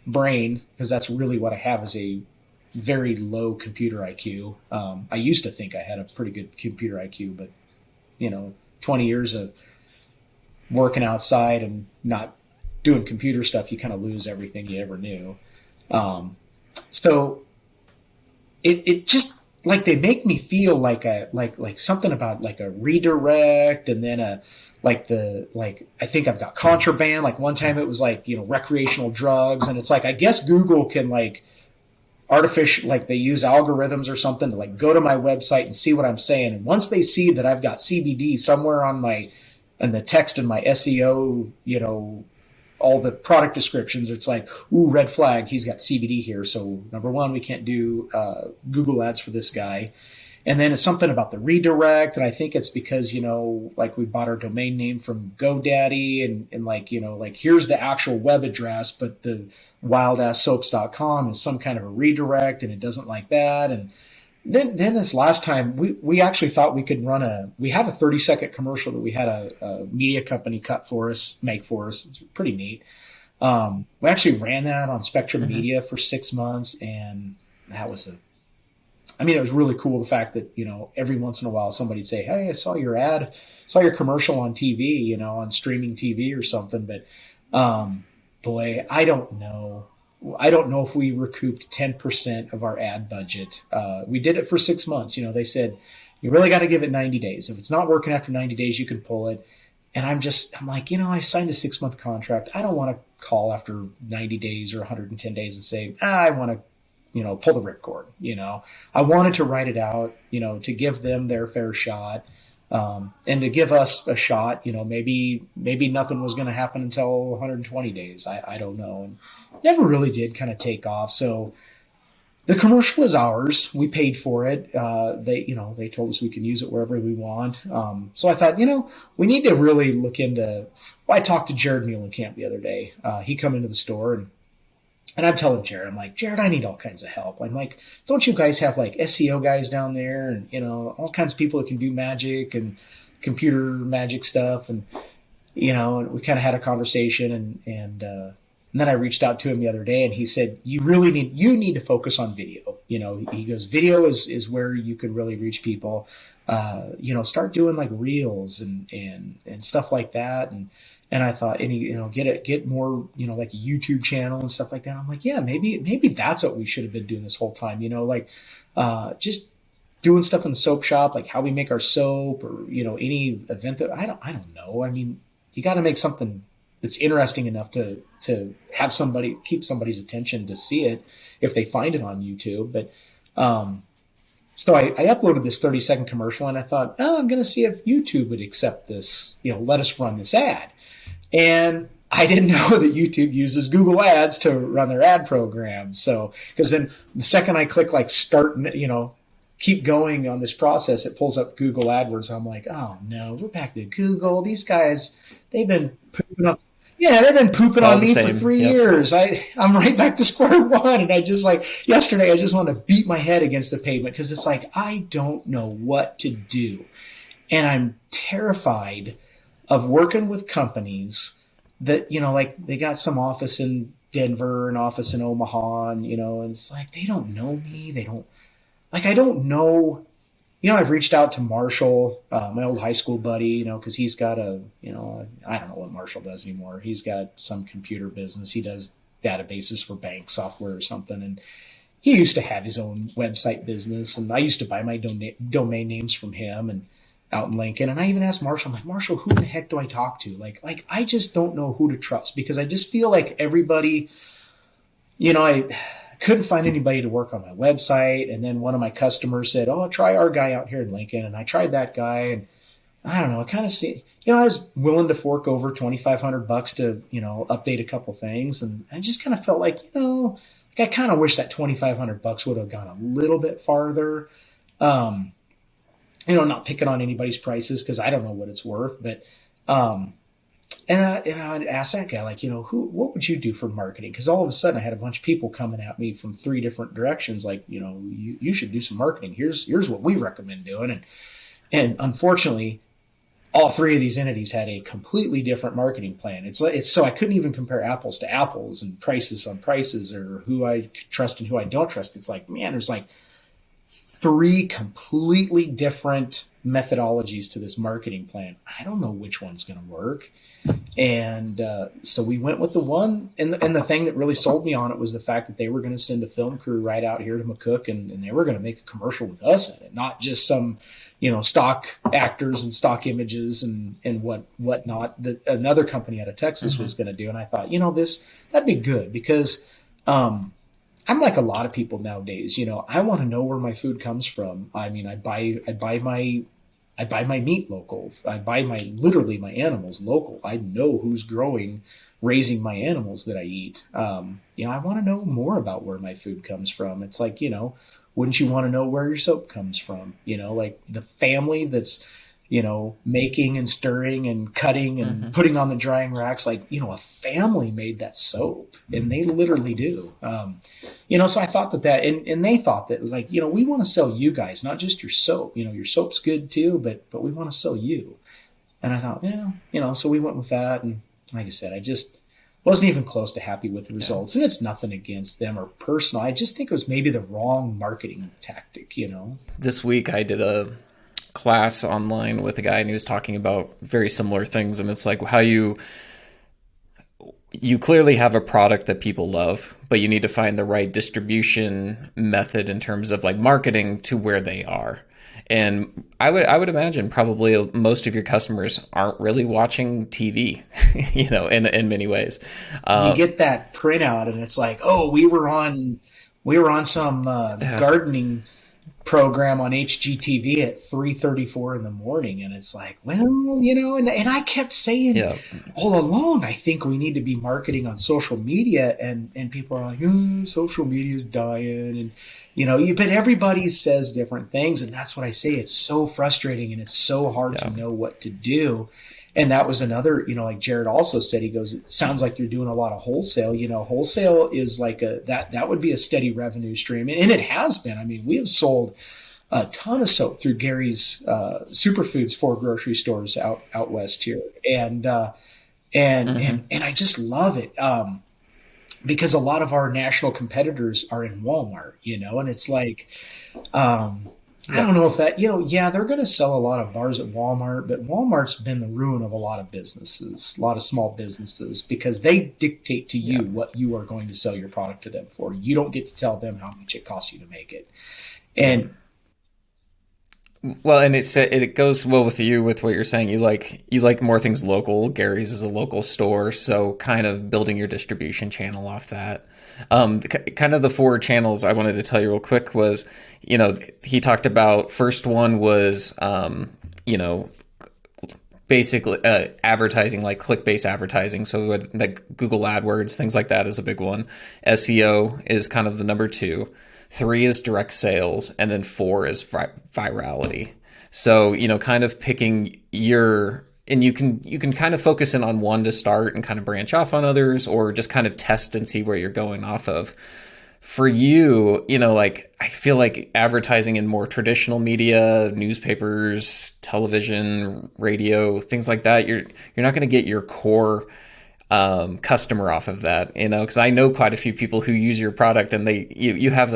Speaker 2: brain, because that's really what I have, is a very low computer IQ. I used to think I had a pretty good computer IQ, but 20 years of working outside and not doing computer stuff, you kind of lose everything you ever knew. So it just, like, they make me feel like a like something about like a redirect, and then a like I think I've got contraband. Like, one time it was like recreational drugs, and it's like, I guess Google can like artificial, like, they use algorithms or something to like go to my website and see what I'm saying, and once they see that I've got CBD somewhere on my and the text in my SEO, all the product descriptions, it's like, ooh, red flag, he's got CBD here. So number one, we can't do Google ads for this guy. And then it's something about the redirect. And I think it's because, like, we bought our domain name from GoDaddy, and like, like, here's the actual web address, but the wildasssoaps.com is some kind of a redirect, and it doesn't like that. And then this last time, we actually thought we could we have a 30-second commercial that we had a media company make for us. It's pretty neat. We actually ran that on Spectrum
Speaker 1: Mhm.
Speaker 2: Media for 6 months, and that was it was really cool. The fact that, every once in a while somebody'd say, hey, I saw your ad, saw your commercial on TV, on streaming TV or something. But, boy, I don't know. I don't know if we recouped 10% of our ad budget. We did it for 6 months. They said, you really got to give it 90 days. If it's not working after 90 days, you can pull it. And I'm like, I signed a 6-month contract. I don't want to call after 90 days or 110 days and say, I want to, pull the ripcord. I wanted to write it out, to give them their fair shot. And to give us a shot, maybe nothing was going to happen until 120 days. I don't know. And never really did kind of take off. So the commercial is ours. We paid for it. They told us we can use it wherever we want. So I thought, we need to really look into. Well, I talked to Jared Muhlenkamp the other day. He come into the store, and I'm telling Jared, I'm like, Jared, I need all kinds of help. I'm like, don't you guys have like SEO guys down there, and all kinds of people that can do magic and computer magic stuff, and and we kind of had a conversation, and then I reached out to him the other day, and he said, you need to focus on video. He goes, video is where you can really reach people. Start doing like reels and stuff like that. And I thought, get more, like a YouTube channel and stuff like that. I'm like, yeah, maybe that's what we should have been doing this whole time. Just doing stuff in the soap shop, like how we make our soap, or, any event that I don't know. I mean, you got to make something that's interesting enough to have somebody keep somebody's attention to see it if they find it on YouTube. But, so I uploaded this 30-second commercial, and I thought, I'm going to see if YouTube would accept this, let us run this ad. And I didn't know that YouTube uses Google Ads to run their ad program. So, because then the second I click like start, keep going on this process, it pulls up Google AdWords. I'm like, oh no, we're back to Google. These guys, they've been pooping up. Yeah, they've been pooping
Speaker 1: all
Speaker 2: on
Speaker 1: the
Speaker 2: me for
Speaker 1: same.
Speaker 2: 3 years. I'm right back to square one. And I just like yesterday, I just want to beat my head against the pavement because it's like, I don't know what to do. And I'm terrified of working with companies that, like they got some office in Denver, an office in Omaha, and, and it's like, they don't know me. They don't, like, I don't know. I've reached out to Marshall, my old high school buddy, because he's got I don't know what Marshall does anymore. He's got some computer business. He does databases for bank software or something. And he used to have his own website business. And I used to buy my domain names from him and out in Lincoln. And I even asked Marshall, I'm like, Marshall, who the heck do I talk to? Like I just don't know who to trust because I just feel like everybody, I couldn't find anybody to work on my website. And then one of my customers said, oh, try our guy out here in Lincoln. And I tried that guy. And I don't know, I kind of see, I was willing to fork over $2,500 to, update a couple things. And I just kind of felt like, I kind of wish that $2,500 would have gone a little bit farther. Not picking on anybody's prices because I don't know what it's worth, but, and I'd ask that guy, like, what would you do for marketing? Because all of a sudden I had a bunch of people coming at me from 3 different directions. Like, you should do some marketing. Here's what we recommend doing. And unfortunately, all 3 of these entities had a completely different marketing plan. It's so I couldn't even compare apples to apples and prices on prices or who I trust and who I don't trust. It's like, man, there's like 3 completely different methodologies to this marketing plan. I don't know which one's going to work. And so we went with the one. And the thing that really sold me on it was the fact that they were going to send a film crew right out here to McCook and they were going to make a commercial with us in it, not just some, stock actors and stock images and whatnot that another company out of Texas was going to do. And I thought, that'd be good because I'm like a lot of people nowadays. I want to know where my food comes from. I mean, I buy my meat local. I buy my animals local. I know who's raising my animals that I eat. I want to know more about where my food comes from. It's like, wouldn't you want to know where your soap comes from? Like the family that's, making and stirring and cutting and putting on the drying racks, like, a family made that soap and they literally do. So I thought that and they thought that it was like, we want to sell you guys, not just your soap, your soap's good too, but we want to sell you. And I thought, so we went with that. And like I said, I just wasn't even close to happy with the results. And it's nothing against them or personal. I just think it was maybe the wrong marketing tactic,
Speaker 1: This week I did a class online with a guy and he was talking about very similar things. And it's like how you clearly have a product that people love, but you need to find the right distribution method in terms of like marketing to where they are. And I would imagine probably most of your customers aren't really watching TV, in many ways.
Speaker 2: You get that printout and it's like, oh, we were on some gardening program on HGTV at 3:34 in the morning. And it's like, well, and I kept saying all along, I think we need to be marketing on social media and people are like, oh, social media is dying. And, but everybody says different things. And that's what I say. It's so frustrating and it's so hard to know what to do. And that was another, like Jared also said, he goes, it sounds like you're doing a lot of wholesale. Wholesale is like that would be a steady revenue stream. And it has been. I mean, we have sold a ton of soap through Gary's Superfoods 4 grocery stores out west here. And I just love it. Because a lot of our national competitors are in Walmart, and it's like, I don't know if that, they're going to sell a lot of bars at Walmart, but Walmart's been the ruin of a lot of businesses, a lot of small businesses, because they dictate to you what you are going to sell your product to them for. You don't get to tell them how much it costs you to make it. And
Speaker 1: well, and it goes well with you with what you're saying. You like more things local. Gary's is a local store, so kind of building your distribution channel off that. Kind of the 4 channels I wanted to tell you real quick was, he talked about first one was, basically advertising, like click-based advertising. So like Google AdWords, things like that is a big one. SEO is kind of the number 2. 3 is direct sales, and then 4 is virality. So, kind of picking your and you can kind of focus in on one to start and kind of branch off on others, or just kind of test and see where you're going off of. For you, like I feel like advertising in more traditional media, newspapers, television, radio, things like that, you're not going to get your core customer off of that, because I know quite a few people who use your product, and you have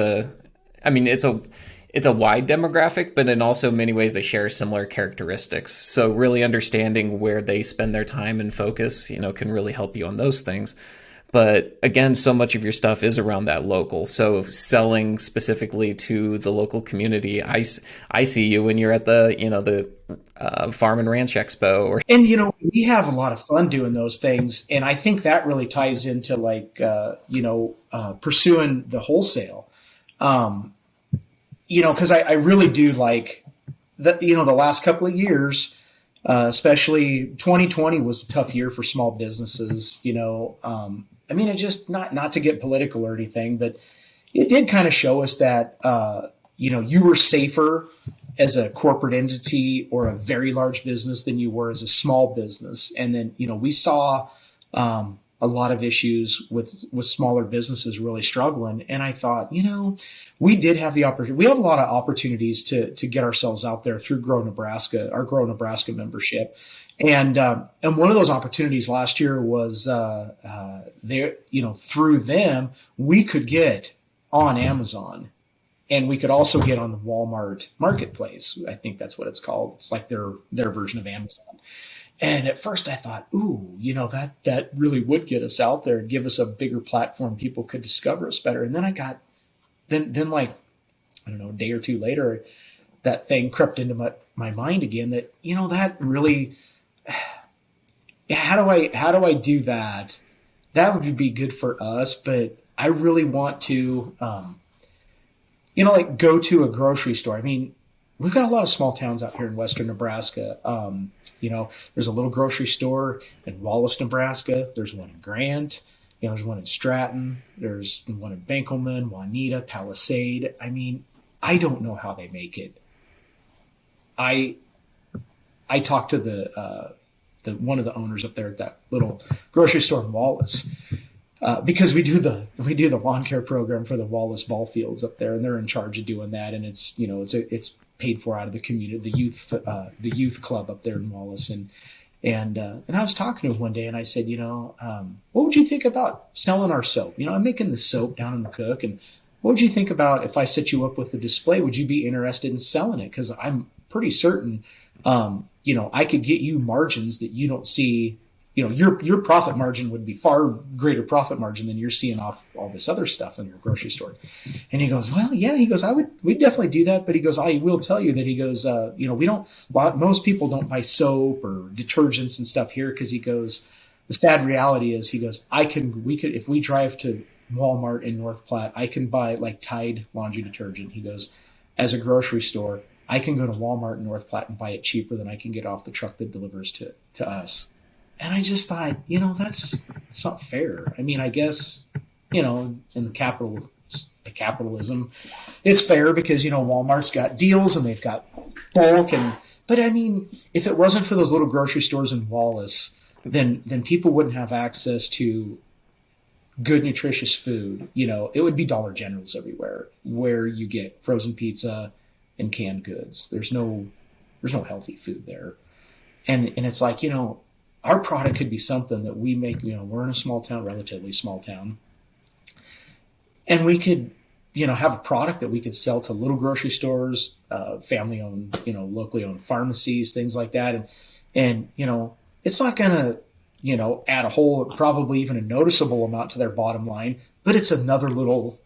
Speaker 1: I mean, it's a wide demographic, but in also many ways they share similar characteristics. So really understanding where they spend their time and focus, can really help you on those things. But again, so much of your stuff is around that local. So selling specifically to the local community, I see you when you're at the Farm and Ranch Expo.
Speaker 2: And we have a lot of fun doing those things, and I think that really ties into pursuing the wholesale. Because I really do like that. The last couple of years, especially 2020 was a tough year for small businesses. It just not to get political or anything, but it did kind of show us that you were safer as a corporate entity or a very large business than you were as a small business. And then we saw a lot of issues with smaller businesses really struggling. And I thought, we did have the opportunity. We have a lot of opportunities to get ourselves out there through Grow Nebraska, our Grow Nebraska membership. And one of those opportunities last year was there, through them, we could get on Amazon, and we could also get on the Walmart marketplace. I think that's what it's called. It's like their version of Amazon. And at first I thought, that really would get us out there and give us a bigger platform. People could discover us better. And then then like, I don't know, a day or two later, that thing crept into my mind again that, that really, how do I do that? That would be good for us, but I really want to, go to a grocery store. I mean, we've got a lot of small towns out here in Western Nebraska. There's a little grocery store in Wallace, Nebraska. There's one in Grant. There's one in Stratton. There's one in Benkelman, Juanita, Palisade. I mean, I don't know how they make it. I talked to the one of the owners up there at that little grocery store in Wallace, because we do the lawn care program for the Wallace ball fields up there, and they're in charge of doing that. And it's it's paid for out of the community, the youth club up there in Wallace. And I was talking to him one day, and I said, what would you think about selling our soap? I'm making the soap down in McCook, and what would you think about if I set you up with a display? Would you be interested in selling it? Because I'm pretty certain, I could get you margins that you don't see. Your profit margin would be far greater profit margin than you're seeing off all this other stuff in your grocery store. And he goes, well, yeah, he goes, we'd definitely do that. But he goes, I will tell you that, he goes, most people don't buy soap or detergents and stuff here. Cause he goes, the sad reality is, he goes, if we drive to Walmart in North Platte, I can buy like Tide laundry detergent. He goes, as a grocery store, I can go to Walmart in North Platte and buy it cheaper than I can get off the truck that delivers to us. And I just thought, that's not fair. I mean, I guess, in the capitalism, it's fair because, Walmart's got deals and they've got bulk. But I mean, if it wasn't for those little grocery stores in Wallace, then people wouldn't have access to good, nutritious food. It would be Dollar Generals everywhere where you get frozen pizza and canned goods. There's no healthy food there. And it's like, our product could be something that we make, we're in a small town, relatively small town, and we could, have a product that we could sell to little grocery stores, family owned, locally owned pharmacies, things like that. And it's not going to, add a whole, probably even a noticeable amount to their bottom line, but it's another little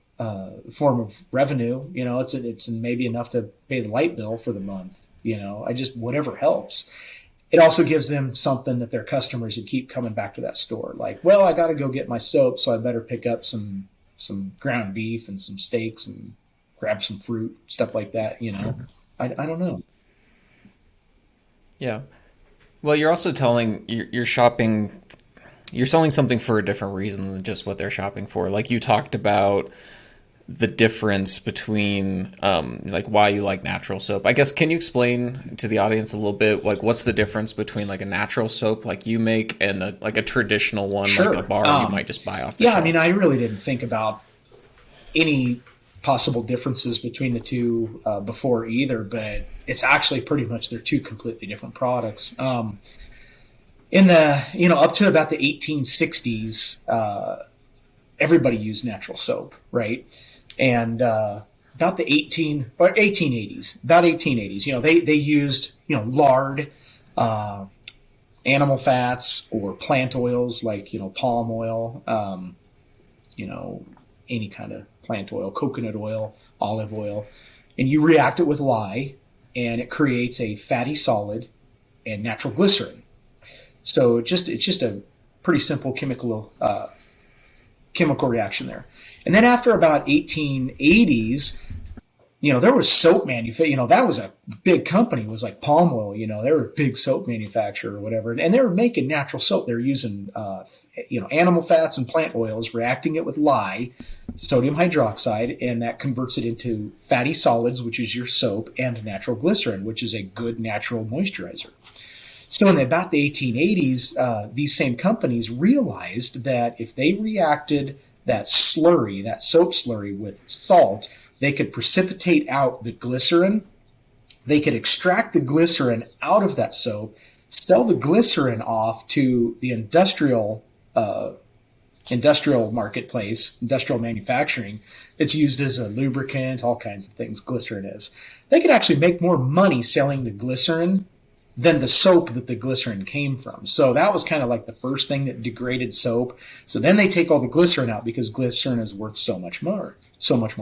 Speaker 2: form of revenue. It's maybe enough to pay the light bill for the month, whatever helps. It also gives them something that their customers would keep coming back to that store. Like, well, I got to go get my soap, so I better pick up some ground beef and some steaks and grab some fruit, stuff like that. I don't know.
Speaker 1: Yeah. Well, you're also you're selling something for a different reason than just what they're shopping for. Like you talked about the difference between like why you like natural soap. I guess, can you explain to the audience a little bit like what's the difference between like a natural soap like you make and like a traditional one, like a
Speaker 2: Sure.
Speaker 1: bar you might just buy off the
Speaker 2: Yeah, I mean,
Speaker 1: shelf?
Speaker 2: I really didn't think about any possible differences between the two before either, but it's actually pretty much they're two completely different products. In the up to about the 1860s, everybody used natural soap, right? And about the 1880s, they used lard, animal fats, or plant oils like palm oil, you know any kind of plant oil, coconut oil, olive oil, and you react it with lye, and it creates a fatty solid and natural glycerin. So it's just a pretty simple chemical reaction there. And then after about 1880s, there was soap manufacturing. That was a big company. It was like palm oil. They were a big soap manufacturer or whatever, and they were making natural soap. They were using animal fats and plant oils, reacting it with lye, sodium hydroxide, and that converts it into fatty solids, which is your soap, and natural glycerin, which is a good natural moisturizer. So in about the 1880s, these same companies realized that if they reacted that soap slurry with salt, they could precipitate out the glycerin. They could extract the glycerin out of that soap, sell the glycerin off to the industrial marketplace, industrial manufacturing. It's used as a lubricant, all kinds of things glycerin is. They could actually make more money selling the glycerin than the soap that the glycerin came from. So that was kind of like the first thing that degraded soap. So then they take all the glycerin out because glycerin is worth so much more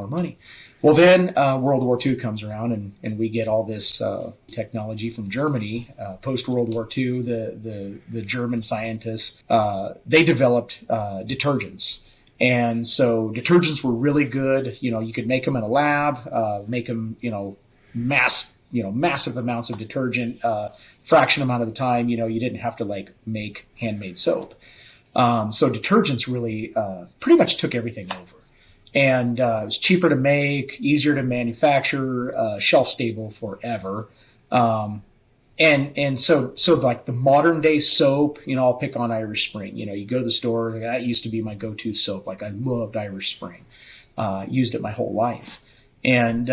Speaker 2: money. Well, then World War II comes around, and we get all this technology from Germany. Post World War II, the German scientists, they developed detergents. And so detergents were really good. You could make them in a lab, make them, massive amounts of detergent, fraction amount of the time. You didn't have to like make handmade soap. So detergents really pretty much took everything over. And it was cheaper to make, easier to manufacture, shelf stable forever. And so like the modern day soap, I'll pick on Irish Spring. You go to the store, that used to be my go-to soap. Like I loved Irish Spring, used it my whole life. And,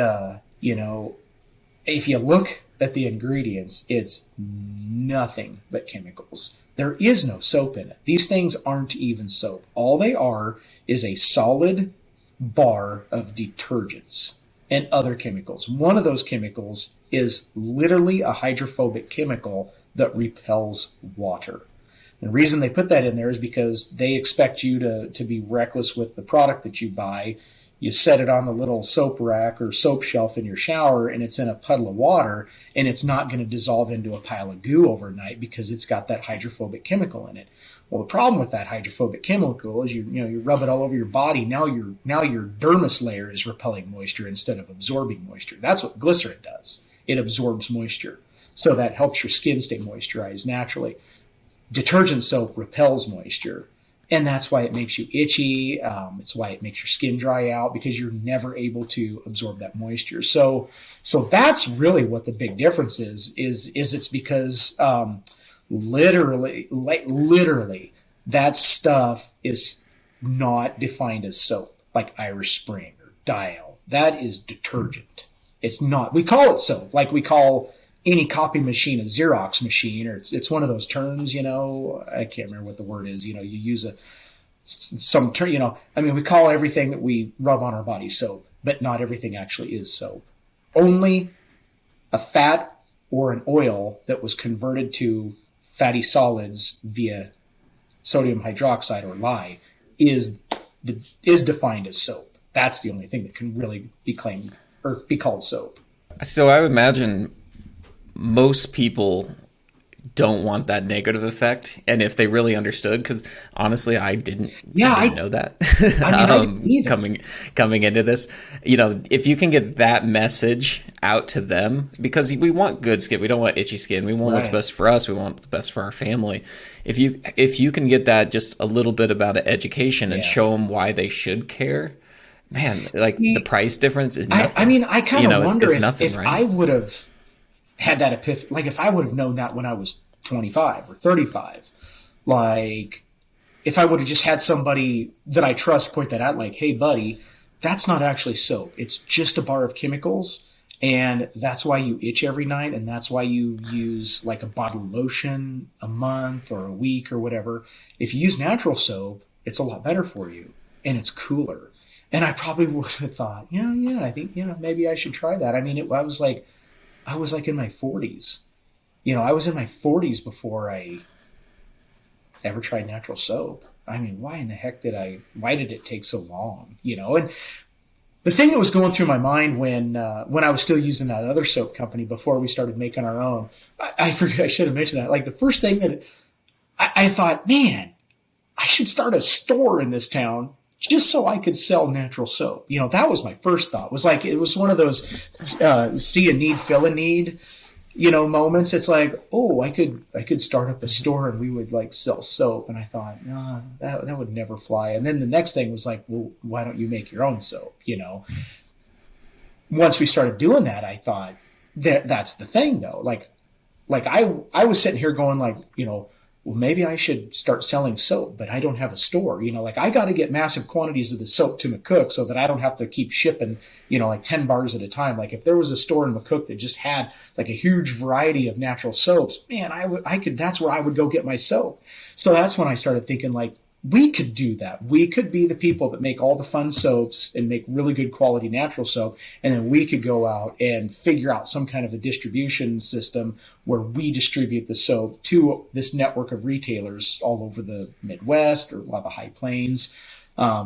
Speaker 2: if you look at the ingredients, it's nothing but chemicals. There is no soap in it. These things aren't even soap. All they are is a solid bar of detergents and other chemicals. One of those chemicals is literally a hydrophobic chemical that repels water. And the reason they put that in there is because they expect you to be reckless with the product that you buy. You set it on the little soap rack or soap shelf in your shower, and it's in a puddle of water, and it's not going to dissolve into a pile of goo overnight because it's got that hydrophobic chemical in it. Well, the problem with that hydrophobic chemical is you rub it all over your body. Now your dermis layer is repelling moisture instead of absorbing moisture. That's what glycerin does. It absorbs moisture. So that helps your skin stay moisturized naturally. Detergent soap repels moisture. And that's why it makes you itchy. It's why it makes your skin dry out because you're never able to absorb that moisture. So that's really what the big difference is it's because literally that stuff is not defined as soap like Irish Spring or Dial. That is detergent. It's not. We call it soap like we call any copy machine a Xerox machine, or it's one of those terms, I can't remember what the word is. You use some term, we call everything that we rub on our body soap, but not everything actually is soap. Only a fat or an oil that was converted to fatty solids via sodium hydroxide or lye is defined as soap. That's the only thing that can really be claimed or be called soap.
Speaker 1: So I would imagine most people don't want that negative effect, and if they really understood, because honestly I didn't know that.
Speaker 2: I didn't either.
Speaker 1: coming into this, if you can get that message out to them, because we want good skin, we don't want itchy skin, we want what's best for us, we want what's best for our family. If you can get that just a little bit about education and show them why they should care, Man, like the price difference is
Speaker 2: I
Speaker 1: nothing.
Speaker 2: mean, I kind of wonder
Speaker 1: It's nothing,
Speaker 2: if
Speaker 1: right?
Speaker 2: I would have had that epiphany, like if I would have known that when I was 25 or 35, like if I would have just had somebody that I trust point that out, like, hey, buddy, that's not actually soap. It's just a bar of chemicals. And that's why you itch every night. And that's why you use like a bottle of lotion a month or a week or whatever. If you use natural soap, it's a lot better for you and it's cooler. And I probably would have thought, yeah, I think, maybe I should try that. I mean, I was like in my 40s. I was in my 40s before I ever tried natural soap. I mean, why in the heck why did it take so long? And the thing that was going through my mind when I was still using that other soap company before we started making our own, I forget, I should have mentioned that. Like the first thing that I thought, man, I should start a store in this town just so I could sell natural soap. That was my first thought. It was one of those see a need, fill a need, moments. It's like, oh, I could start up a store and we would like sell soap. And I thought, no, that would never fly. And then the next thing was like, well, why don't you make your own soap? Once we started doing that, I thought that's the thing though. Like I was sitting here going like, well, maybe I should start selling soap, but I don't have a store. Like I got to get massive quantities of the soap to McCook so that I don't have to keep shipping, like 10 bars at a time. Like if there was a store in McCook that just had like a huge variety of natural soaps, man, that's where I would go get my soap. So that's when I started thinking like, we could do that. We could be the people that make all the fun soaps and make really good quality natural soap. And then we could go out and figure out some kind of a distribution system where we distribute the soap to this network of retailers all over the Midwest or a lot of the High Plains.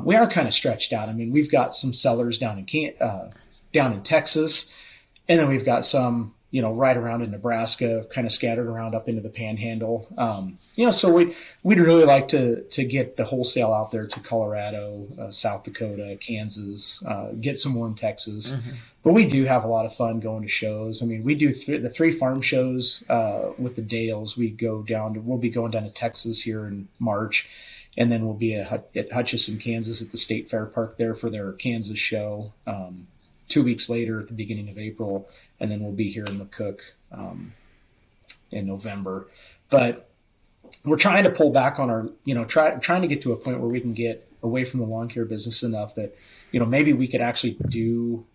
Speaker 2: We are kind of stretched out. I mean, we've got some sellers down in Texas, and then we've got some, right around in Nebraska, kind of scattered around up into the Panhandle. So we'd really like to get the wholesale out there to Colorado, South Dakota, Kansas, get some more in Texas. Mm-hmm. But we do have a lot of fun going to shows. I mean, we do the 3 farm shows with the Dales. We'll be going down to Texas here in March. And then we'll be at Hutchinson, Kansas at the State Fair Park there for their Kansas show. 2 weeks later at the beginning of April, and then we'll be here in McCook in November. But we're trying to pull back on our, trying to get to a point where we can get away from the lawn care business enough that, maybe we could actually do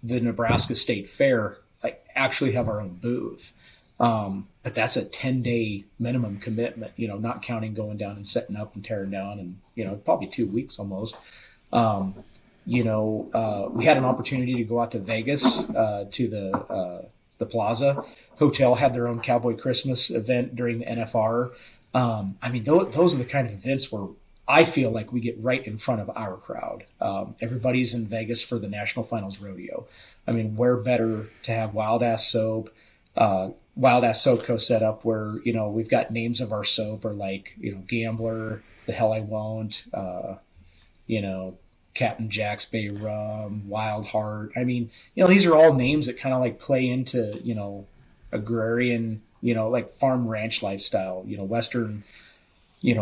Speaker 2: the Nebraska State Fair, like actually have our own booth. But that's a 10-day minimum commitment, not counting going down and setting up and tearing down and, probably 2 weeks almost. We had an opportunity to go out to Vegas to the Plaza Hotel, had their own Cowboy Christmas event during the NFR. I mean, those are the kind of events where I feel like we get right in front of our crowd. Everybody's in Vegas for the National Finals Rodeo. I mean, where better to have Wild Ass Soap, Wild Ass Soap Co. set up where, we've got names of our soap are like, Gambler, The Hell I Won't, Captain Jack's Bay Rum, Wild Heart. I mean, these are all names that kind of like play into, agrarian, like farm ranch lifestyle, Western,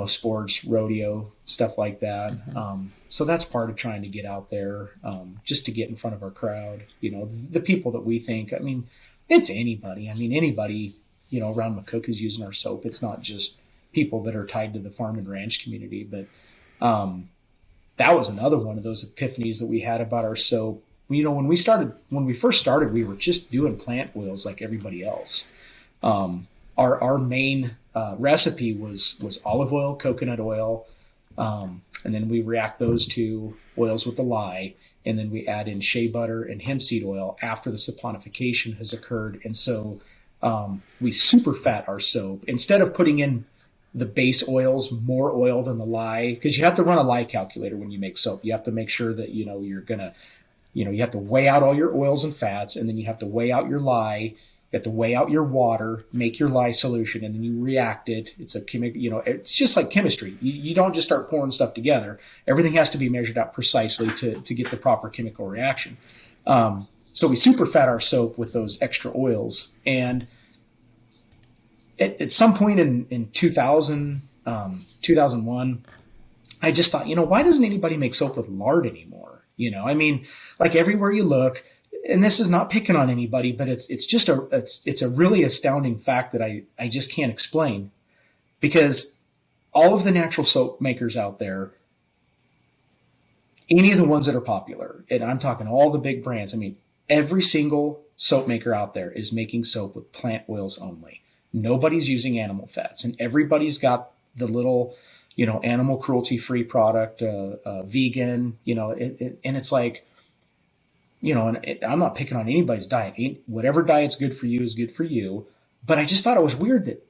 Speaker 2: sports, rodeo, stuff like that. Mm-hmm. So that's part of trying to get out there, just to get in front of our crowd, the people that we think, I mean, it's anybody. I mean, anybody, around McCook is using our soap. It's not just people that are tied to the farm and ranch community, but, that was another one of those epiphanies that we had about our soap. When we first started, we were just doing plant oils like everybody else. Our main recipe was olive oil, coconut oil, and then we react those two oils with the lye, and then we add in shea butter and hemp seed oil after the saponification has occurred. And so we super fat our soap. Instead of putting in the base oils, more oil than the lye, because you have to run a lye calculator when you make soap. You have to make sure that, you're going to, you have to weigh out all your oils and fats, and then you have to weigh out your lye. You have to weigh out your water, make your lye solution, and then you react it. It's it's just like chemistry. You don't just start pouring stuff together. Everything has to be measured out precisely to get the proper chemical reaction. So we super fat our soap with those extra oils. And at some point in 2000, 2001, I just thought, why doesn't anybody make soap with lard anymore? I mean, like everywhere you look, and this is not picking on anybody, but it's just it's a really astounding fact that I just can't explain, because all of the natural soap makers out there, any of the ones that are popular, and I'm talking all the big brands, I mean, every single soap maker out there is making soap with plant oils only. Nobody's using animal fats, and everybody's got the little, animal cruelty free product, vegan, and it's like, and I'm not picking on anybody's diet. Whatever diet's good for you is good for you. But I just thought it was weird that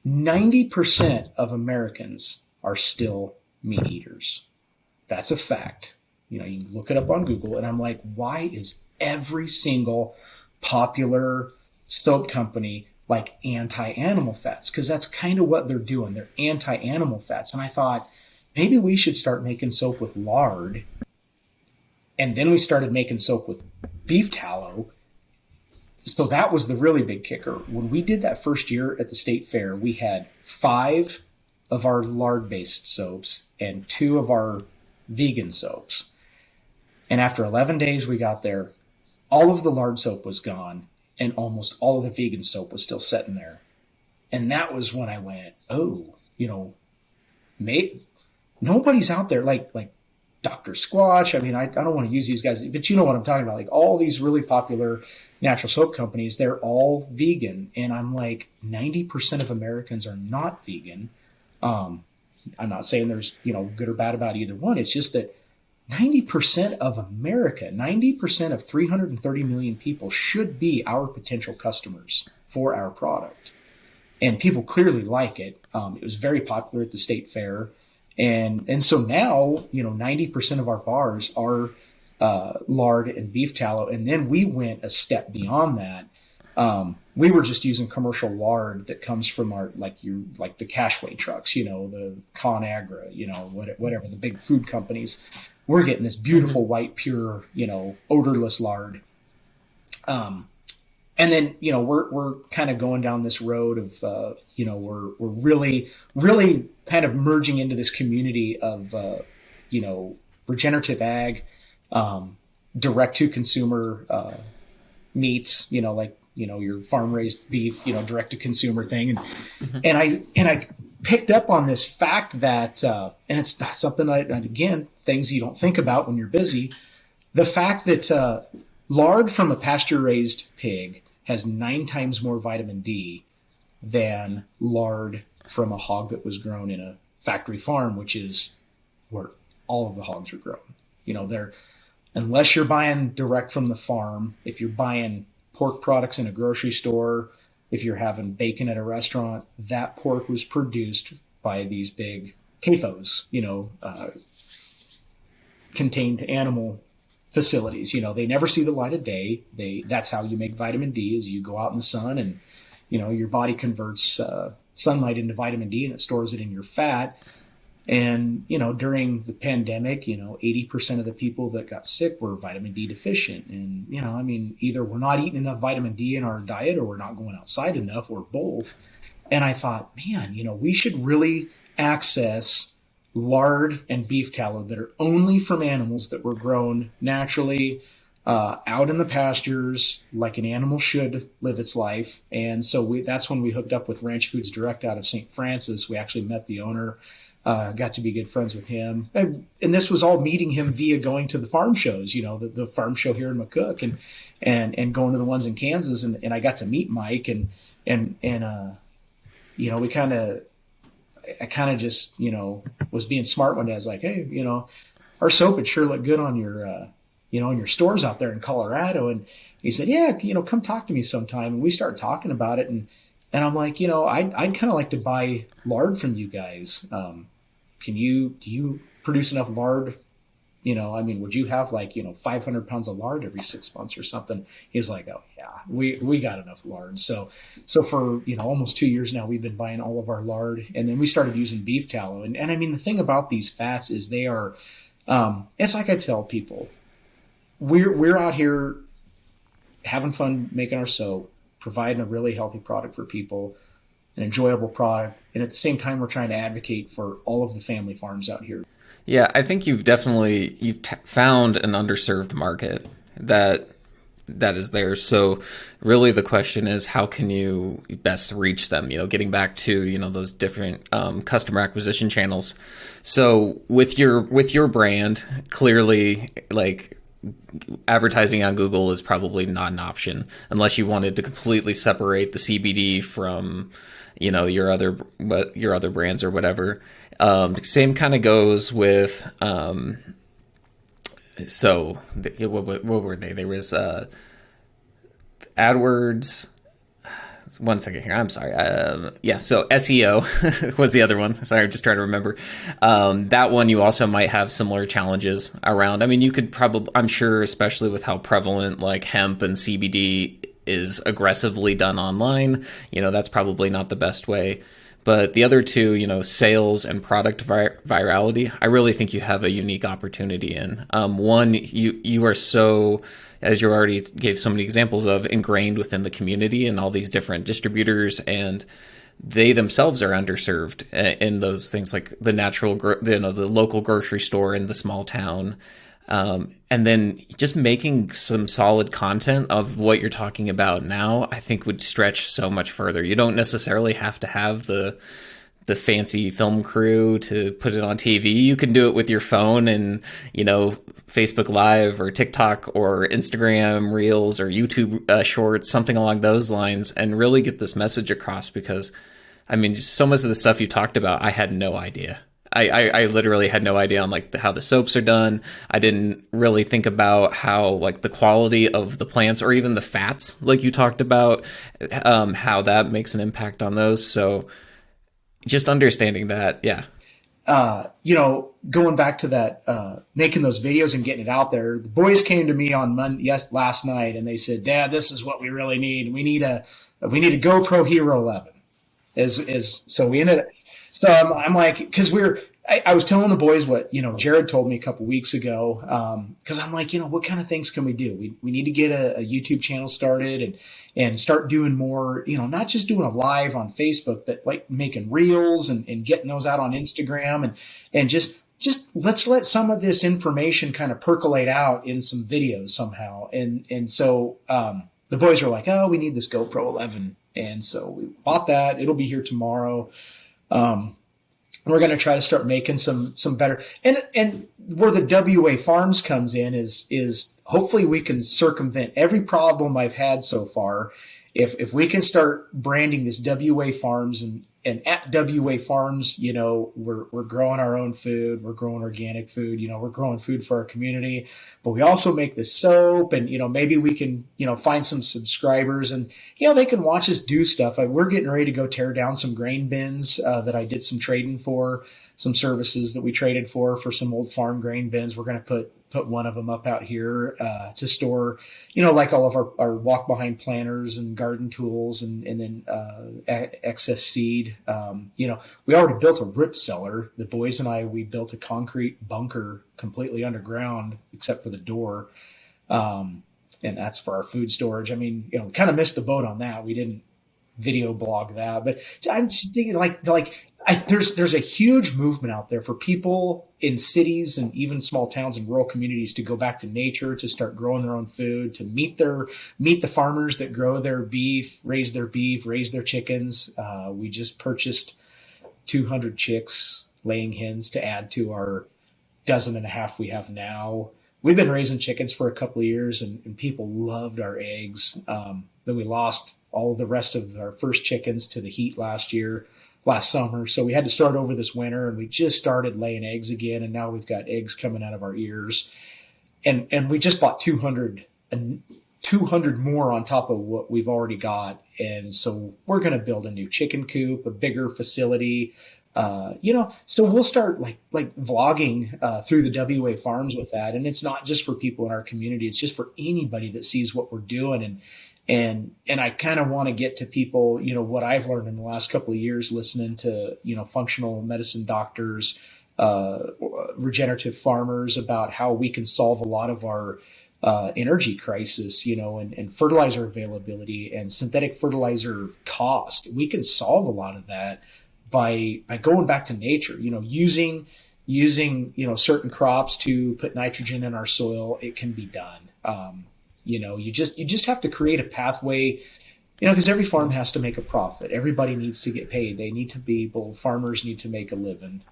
Speaker 2: 90% of Americans are still meat eaters. That's a fact. You look it up on Google, and I'm like, why is every single popular soap company like anti-animal fats? Because that's kind of what they're doing. They're anti-animal fats. And I thought, maybe we should start making soap with lard. And then we started making soap with beef tallow. So that was the really big kicker. When we did that first year at the state fair, we had 5 of our lard-based soaps and 2 of our vegan soaps. And after 11 days we got there, all of the lard soap was gone and almost all of the vegan soap was still sitting there. And that was when I went, oh, nobody's out there like Dr. Squatch. I mean, I don't want to use these guys, but you know what I'm talking about. Like all these really popular natural soap companies, they're all vegan. And I'm like, 90% of Americans are not vegan. I'm not saying there's, good or bad about either one. It's just that 90% of America, 90% of 330 million people should be our potential customers for our product. And people clearly like it. It was very popular at the state fair. And so now, 90% of our bars are lard and beef tallow. And then we went a step beyond that. We were just using commercial lard that comes from our, like the Cashway trucks, the ConAgra, whatever, the big food companies. We're getting this beautiful white, pure, odorless lard. And then, we're kind of going down this road of, we're really, really kind of merging into this community of, regenerative ag, direct to consumer, meats, your farm raised beef, direct to consumer thing. And I picked up on this fact that, and it's not something again, things you don't think about when you're busy. The fact that, lard from a pasture raised pig has 9 times more vitamin D than lard from a hog that was grown in a factory farm, which is where all of the hogs are grown. Unless you're buying direct from the farm, if you're buying pork products in a grocery store, if you're having bacon at a restaurant, that pork was produced by these big CAFOs, contained animal facilities. They never see the light of day. That's how you make vitamin D, is you go out in the sun and, your body converts sunlight into vitamin D and it stores it in your fat. And, during the pandemic, 80% of the people that got sick were vitamin D deficient. And, either we're not eating enough vitamin D in our diet or we're not going outside enough, or both. And I thought, man, we should really access lard and beef tallow that are only from animals that were grown naturally, out in the pastures, like an animal should live its life. And so that's when we hooked up with Ranch Foods Direct out of St. Francis. We actually met the owner, got to be good friends with him. And this was all meeting him via going to the farm shows, the farm show here in McCook and going to the ones in Kansas. And I got to meet Mike and I kind of just, was being smart one day. I was like, hey, our soap would sure look good on your, in your stores out there in Colorado. And he said, yeah, come talk to me sometime. And we started talking about it. And I'm like, I'd kind of like to buy lard from you guys. Do you produce enough lard? Would you have 500 pounds of lard every 6 months or something? He's like, oh yeah, we got enough lard. So for, almost 2 years now, we've been buying all of our lard, and then we started using beef tallow. And the thing about these fats is they are, it's like I tell people, we're out here having fun making our soap, providing a really healthy product for people, an enjoyable product. And at the same time, we're trying to advocate for all of the family farms out here.
Speaker 1: Yeah, I think you've found an underserved market that is there. So really the question is, how can you best reach them? Getting back to, those different customer acquisition channels. So with your brand, clearly, like, advertising on Google is probably not an option unless you wanted to completely separate the CBD from, your other brands or whatever. Same kind of goes with what were they? There was AdWords. One second here. I'm sorry. Yeah. So SEO was the other one. Sorry, I'm just trying to remember. That one you also might have similar challenges around. I mean, you could probably, I'm sure, especially with how prevalent like hemp and CBD is aggressively done online, that's probably not the best way. But the other two, sales and product virality, I really think you have a unique opportunity in. One, you are so, as you already gave so many examples of, ingrained within the community and all these different distributors, and they themselves are underserved in those things like the the local grocery store in the small town. And then just making some solid content of what you're talking about now, I think would stretch so much further. You don't necessarily have to have the fancy film crew to put it on TV. You can do it with your phone and, Facebook Live or TikTok or Instagram Reels or YouTube Shorts, something along those lines, and really get this message across. Because, I mean, just so much of the stuff you talked about, I had no idea. I literally had no idea on like how the soaps are done. I didn't really think about how like the quality of the plants or even the fats, like you talked about, how that makes an impact on those. So just understanding that, yeah.
Speaker 2: Going back to that, making those videos and getting it out there, the boys came to me on last night, and they said, "Dad, this is what we really need. We need a GoPro Hero 11." So we ended up. So I'm like, because I was telling the boys what, Jared told me a couple weeks ago. Cause I'm like, what kind of things can we do? We need to get a YouTube channel started and start doing more, not just doing a live on Facebook, but like making reels and getting those out on Instagram and just let's let some of this information kind of percolate out in some videos somehow. So the boys were like, oh, we need this GoPro 11. And so we bought that. It'll be here tomorrow. We're going to try to start making some better, and where the WA Farms comes in is hopefully we can circumvent every problem I've had so far. If we can start branding this WA Farms and at WA Farms, we're growing our own food, we're growing organic food, we're growing food for our community, but we also make this soap, and maybe we can find some subscribers, and they can watch us do stuff. We're getting ready to go tear down some grain bins that I did some trading for, some services that we traded for some old farm grain bins. We're going to put one of them up out here to store, like all of our walk behind planters and garden tools and then excess seed. We already built a root cellar. The boys and we built a concrete bunker completely underground except for the door. And that's for our food storage. I mean, we kind of missed the boat on that. We didn't video blog that, but I'm just thinking there's a huge movement out there for people in cities and even small towns and rural communities to go back to nature, to start growing their own food, to meet the farmers that grow their beef, raise their chickens. We just purchased 200 chicks, laying hens, to add to our dozen and a half we have now. We've been raising chickens for a couple of years, and people loved our eggs. Then we lost all the rest of our first chickens to the heat last summer. So we had to start over this winter, and we just started laying eggs again. And now we've got eggs coming out of our ears. And we just bought 200 more on top of what we've already got. And so we're going to build a new chicken coop, a bigger facility. So we'll start like vlogging through the WA Farms with that. And it's not just for people in our community. It's just for anybody that sees what we're doing. And I kind of want to get to people, what I've learned in the last couple of years, listening to, functional medicine doctors, regenerative farmers, about how we can solve a lot of our energy crisis, and fertilizer availability and synthetic fertilizer cost. We can solve a lot of that by going back to nature, using using, certain crops to put nitrogen in our soil, it can be done. You just have to create a pathway, because every farm has to make a profit. Everybody needs to get paid. They need to be able, farmers need to make a living.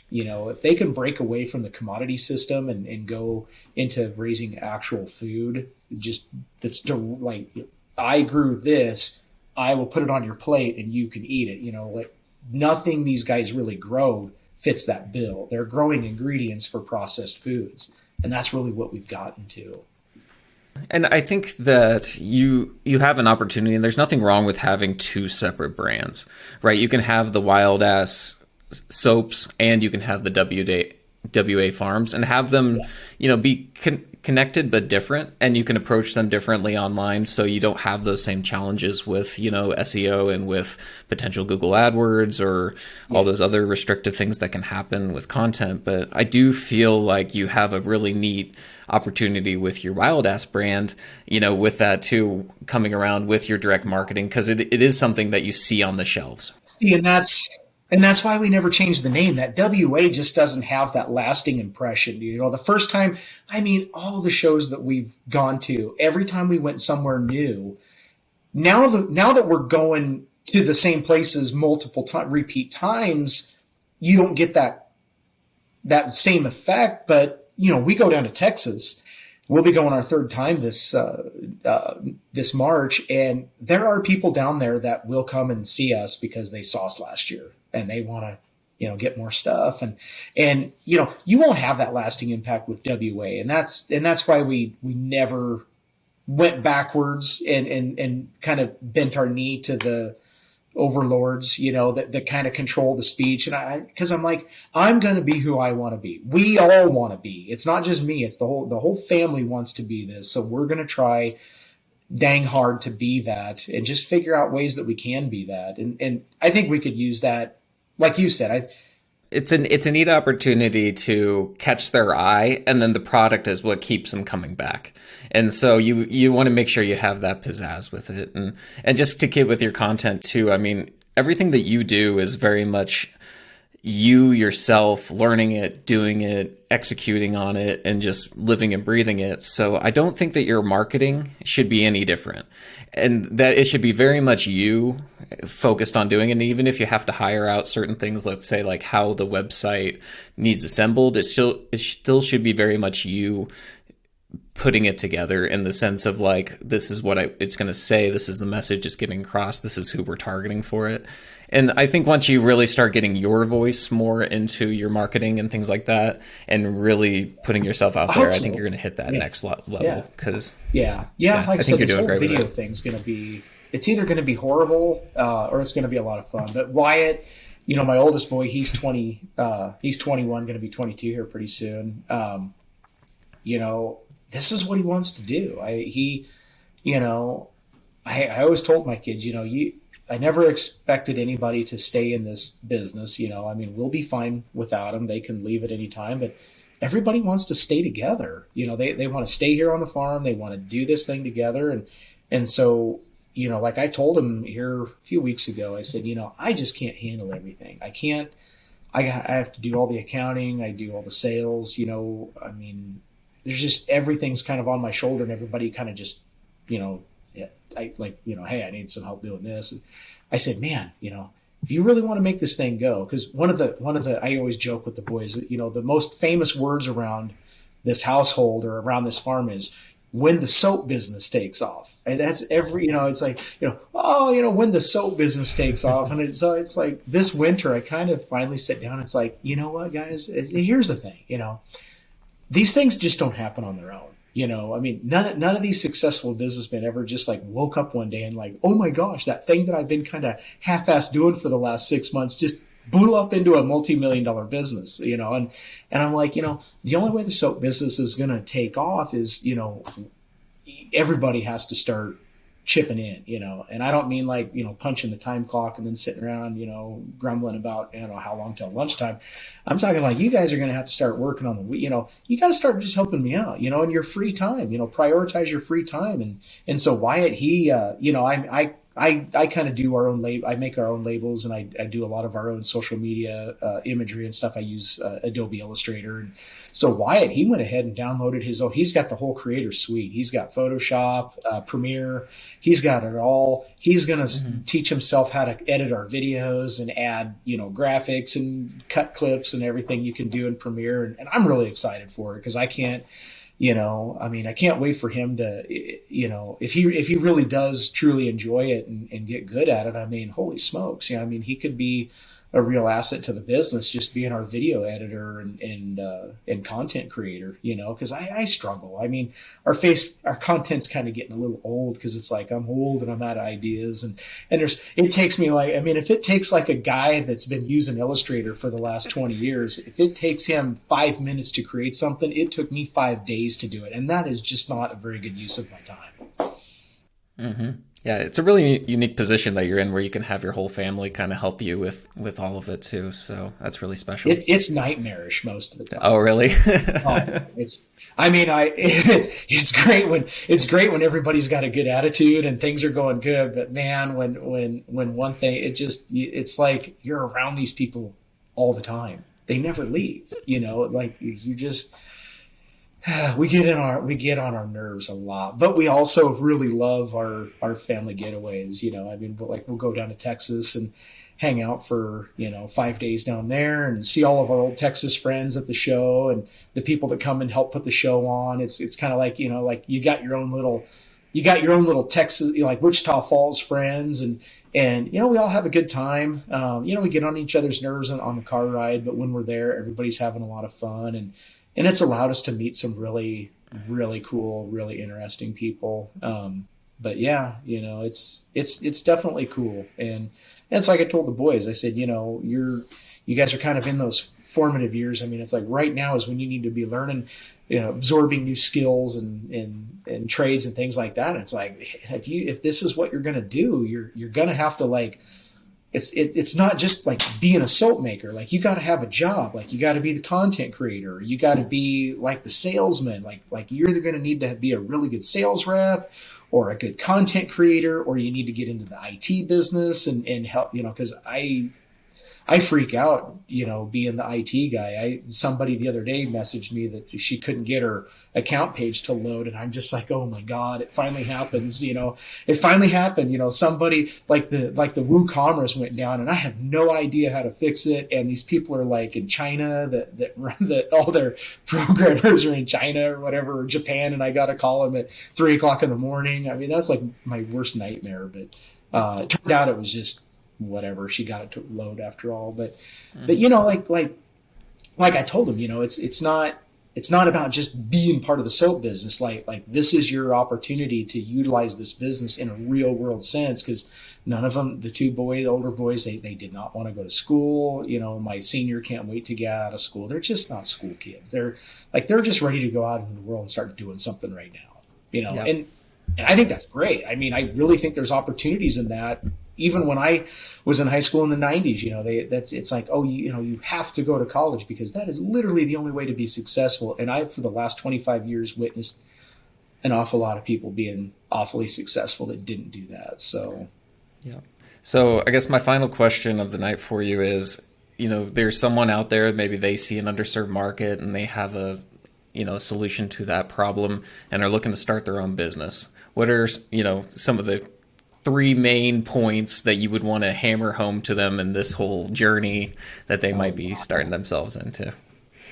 Speaker 2: If they can break away from the commodity system and go into raising actual food, just that's like, I grew this, I will put it on your plate and you can eat it. Like nothing these guys really grow fits that bill. They're growing ingredients for processed foods. And that's really what we've gotten to.
Speaker 1: And I think that you have an opportunity, and there's nothing wrong with having two separate brands, right? You can have the Wild Ass Soaps and you can have the WA Farms, and have them, be connected but different, and you can approach them differently online, so you don't have those same challenges with, SEO and with potential Google AdWords or all those other restrictive things that can happen with content. But I do feel like you have a really neat opportunity with your Wild Ass brand, with that too, coming around with your direct marketing, because it is something that you see on the shelves.
Speaker 2: See, and that's why we never changed the name. That WA just doesn't have that lasting impression. The first time, all the shows that we've gone to, every time we went somewhere new, now that we're going to the same places multiple repeat times, you don't get that same effect. But, we go down to Texas. We'll be going our third time this March, and there are people down there that will come and see us because they saw us last year and they want to, get more stuff. And you won't have that lasting impact with WA. And that's why we never went backwards and kind of bent our knee to the overlords, that kind of control the speech. And because I'm like, I'm going to be who I want to be. We all want to be. It's not just me. It's the whole family wants to be this. So we're going to try dang hard to be that and just figure out ways that we can be that. And I think we could use that. Like you said,
Speaker 1: it's a neat opportunity to catch their eye, and then the product is what keeps them coming back. And so you want to make sure you have that pizzazz with it, and just to keep with your content too. Everything that you do is very much you yourself learning it, doing it, executing on it, and just living and breathing it. So I don't think that your marketing should be any different, and that it should be very much you focused on doing it. And even if you have to hire out certain things, let's say like how the website needs assembled, it still should be very much you putting it together in the sense of like, this is what it's going to say, this is the message it's getting across, this is who we're targeting for it. And I think once you really start getting your voice more into your marketing and things like that, and really putting yourself out there, I think you're going to hit that next level. Because
Speaker 2: like I said, this whole video thing's going to be, it's either going to be horrible or it's going to be a lot of fun. But Wyatt, my oldest boy, he's 20, he's 21, going to be 22 here pretty soon. This is what he wants to do. I always told my kids, I never expected anybody to stay in this business. We'll be fine without them. They can leave at any time, but everybody wants to stay together. They want to stay here on the farm. They want to do this thing together. And so, like I told them here a few weeks ago, I said, I just can't handle everything. I have to do all the accounting. I do all the sales, there's just, everything's kind of on my shoulder, and everybody kind of just, hey, I need some help doing this. And I said, man, if you really want to make this thing go, because one of the, I always joke with the boys, the most famous words around this household or around this farm is when the soap business takes off. And that's it's like, when the soap business takes off. And so it's like this winter, I kind of finally sit down. It's like, you know what, guys, here's the thing, these things just don't happen on their own. None of these successful businessmen ever just like woke up one day and like, oh my gosh, that thing that I've been kind of half-assed doing for the last 6 months just blew up into a multi-million-dollar business, and I'm like, the only way the soap business is going to take off is, everybody has to start chipping in, and I don't mean like, punching the time clock and then sitting around, grumbling about, how long till lunchtime. I'm talking like you guys are going to have to start working on the, you got to start just helping me out, in your free time, prioritize your free time. And so Wyatt, he, I I kind of do our own label. I make our own labels, and I do a lot of our own social media imagery and stuff. I use Adobe Illustrator. And so Wyatt, he went ahead and downloaded his own. He's got the whole creator suite. He's got Photoshop, Premiere. He's got it all. He's going to teach himself how to edit our videos and add, graphics and cut clips and everything you can do in Premiere. And I'm really excited for it because I can't. I can't wait for him to, if he really does truly enjoy it and get good at it. I mean, holy smokes. He could be a real asset to the business, just being our video editor and content creator, because I struggle. I mean, our content's kind of getting a little old because it's like I'm old and I'm out of ideas. And it takes me if it takes like a guy that's been using Illustrator for the last 20 years, if it takes him 5 minutes to create something, it took me 5 days to do it. And that is just not a very good use of my time.
Speaker 1: Mm-hmm. Yeah, it's a really unique position that you're in where you can have your whole family kind of help you with all of it too. So that's really special.
Speaker 2: It's nightmarish most of the time.
Speaker 1: Oh, really?
Speaker 2: It's great when everybody's got a good attitude and things are going good. But man, when one thing, it's like you're around these people all the time. They never leave, we get on our nerves a lot, but we also really love our family getaways. We'll go down to Texas and hang out for 5 days down there and see all of our old Texas friends at the show and the people that come and help put the show on. It's kind of like you got your own little Texas, like Wichita Falls friends, and we all have a good time. We get on each other's nerves on the car ride, but when we're there, everybody's having a lot of fun, and it's allowed us to meet some really, really cool, really interesting people. But yeah, it's definitely cool. And it's like I told the boys, I said, you guys are kind of in those formative years. I mean, it's like right now is when you need to be learning, absorbing new skills and trades and things like that. And it's like, if this is what you're going to do, you're going to have to it's not just like being a soap maker. Like you got to have a job. Like you got to be the content creator. You got to be like the salesman. Like you're either going to need to be a really good sales rep or a good content creator, or you need to get into the IT business and help, because I freak out, being the IT guy. Somebody the other day messaged me that she couldn't get her account page to load. And I'm just like, oh my God, it finally happens. It finally happened. Somebody like the WooCommerce went down and I have no idea how to fix it. And these people are like in China that run all their programmers are in China or whatever, or Japan. And I got to call them at 3:00 in the morning. I mean, that's like my worst nightmare, but it turned out it was just, whatever, she got it to load after all. But like I told him, it's not about just being part of the soap business. Like this is your opportunity to utilize this business in a real world sense, because none of them, the older boys, they did not want to go to school. My senior can't wait to get out of school. They're just not school kids. They're just ready to go out into the world and start doing something right now.
Speaker 1: Yep.
Speaker 2: And I think that's great. I mean, I really think there's opportunities in that. Even when I was in high school in the 90s, it's like, oh, you have to go to college because that is literally the only way to be successful. And I, for the last 25 years, witnessed an awful lot of people being awfully successful that didn't do that. So,
Speaker 1: yeah. So I guess my final question of the night for you is, there's someone out there, maybe they see an underserved market and they have a solution to that problem and are looking to start their own business. What are, some of the 3 main points that you would want to hammer home to them in this whole journey that they might be starting themselves into?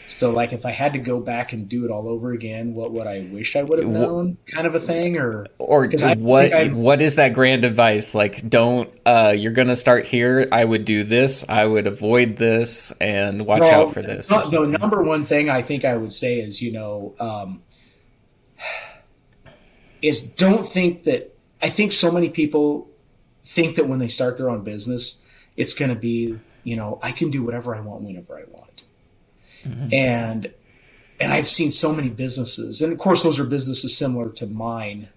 Speaker 2: So like if I had to go back and do it all over again, what would I wish I would have known, kind of a thing? Or
Speaker 1: what is that grand advice? Like, don't, you're going to start here. I would do this. I would avoid this and watch out for this.
Speaker 2: The number one thing I think I would say is, is don't think that, I think so many people think that when they start their own business, it's going to be, I can do whatever I want whenever I want. Mm-hmm. And I've seen so many businesses, and of course those are businesses similar to mine,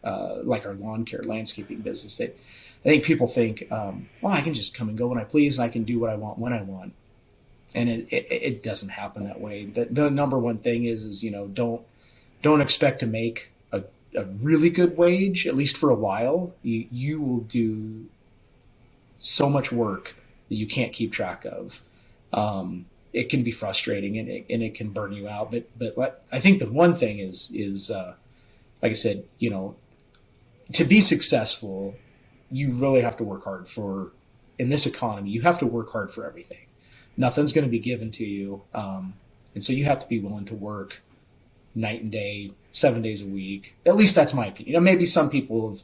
Speaker 2: like our lawn care landscaping business. I think people think, I can just come and go when I please, and I can do what I want when I want. And it doesn't happen that way. The number one thing is don't expect to make a really good wage, at least for a while. You will do so much work that you can't keep track of. It can be frustrating and it can burn you out. But I think the one thing is like I said, to be successful, you really have to work hard in this economy, you have to work hard for everything. Nothing's going to be given to you. And so you have to be willing to work night and day, 7 days a week. At least that's my opinion. Maybe some people have,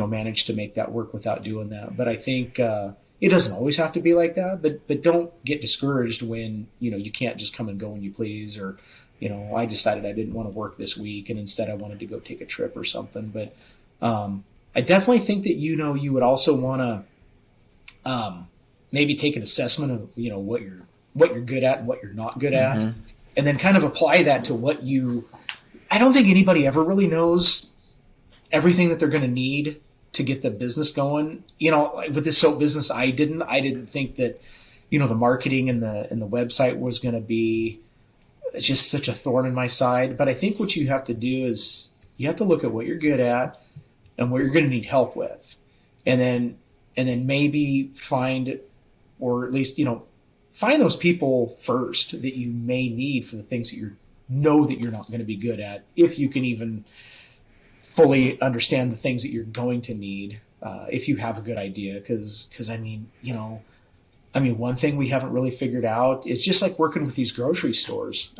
Speaker 2: managed to make that work without doing that. But I think it doesn't always have to be like that. But don't get discouraged when, you can't just come and go when you please, or, I decided I didn't want to work this week and instead I wanted to go take a trip or something. But I definitely think that, you would also want to maybe take an assessment of, what you're good at and what you're not good at, and then kind of apply that to I don't think anybody ever really knows everything that they're going to need to get the business going. With this soap business, I didn't think that, the marketing and the website was going to be just such a thorn in my side. But I think what you have to do is you have to look at what you're good at and what you're going to need help with. And then maybe find, or at least, find those people first that you may need for the things that you're not going to be good at, if you can even fully understand the things that you're going to need, if you have a good idea. Because one thing we haven't really figured out is just like working with these grocery stores.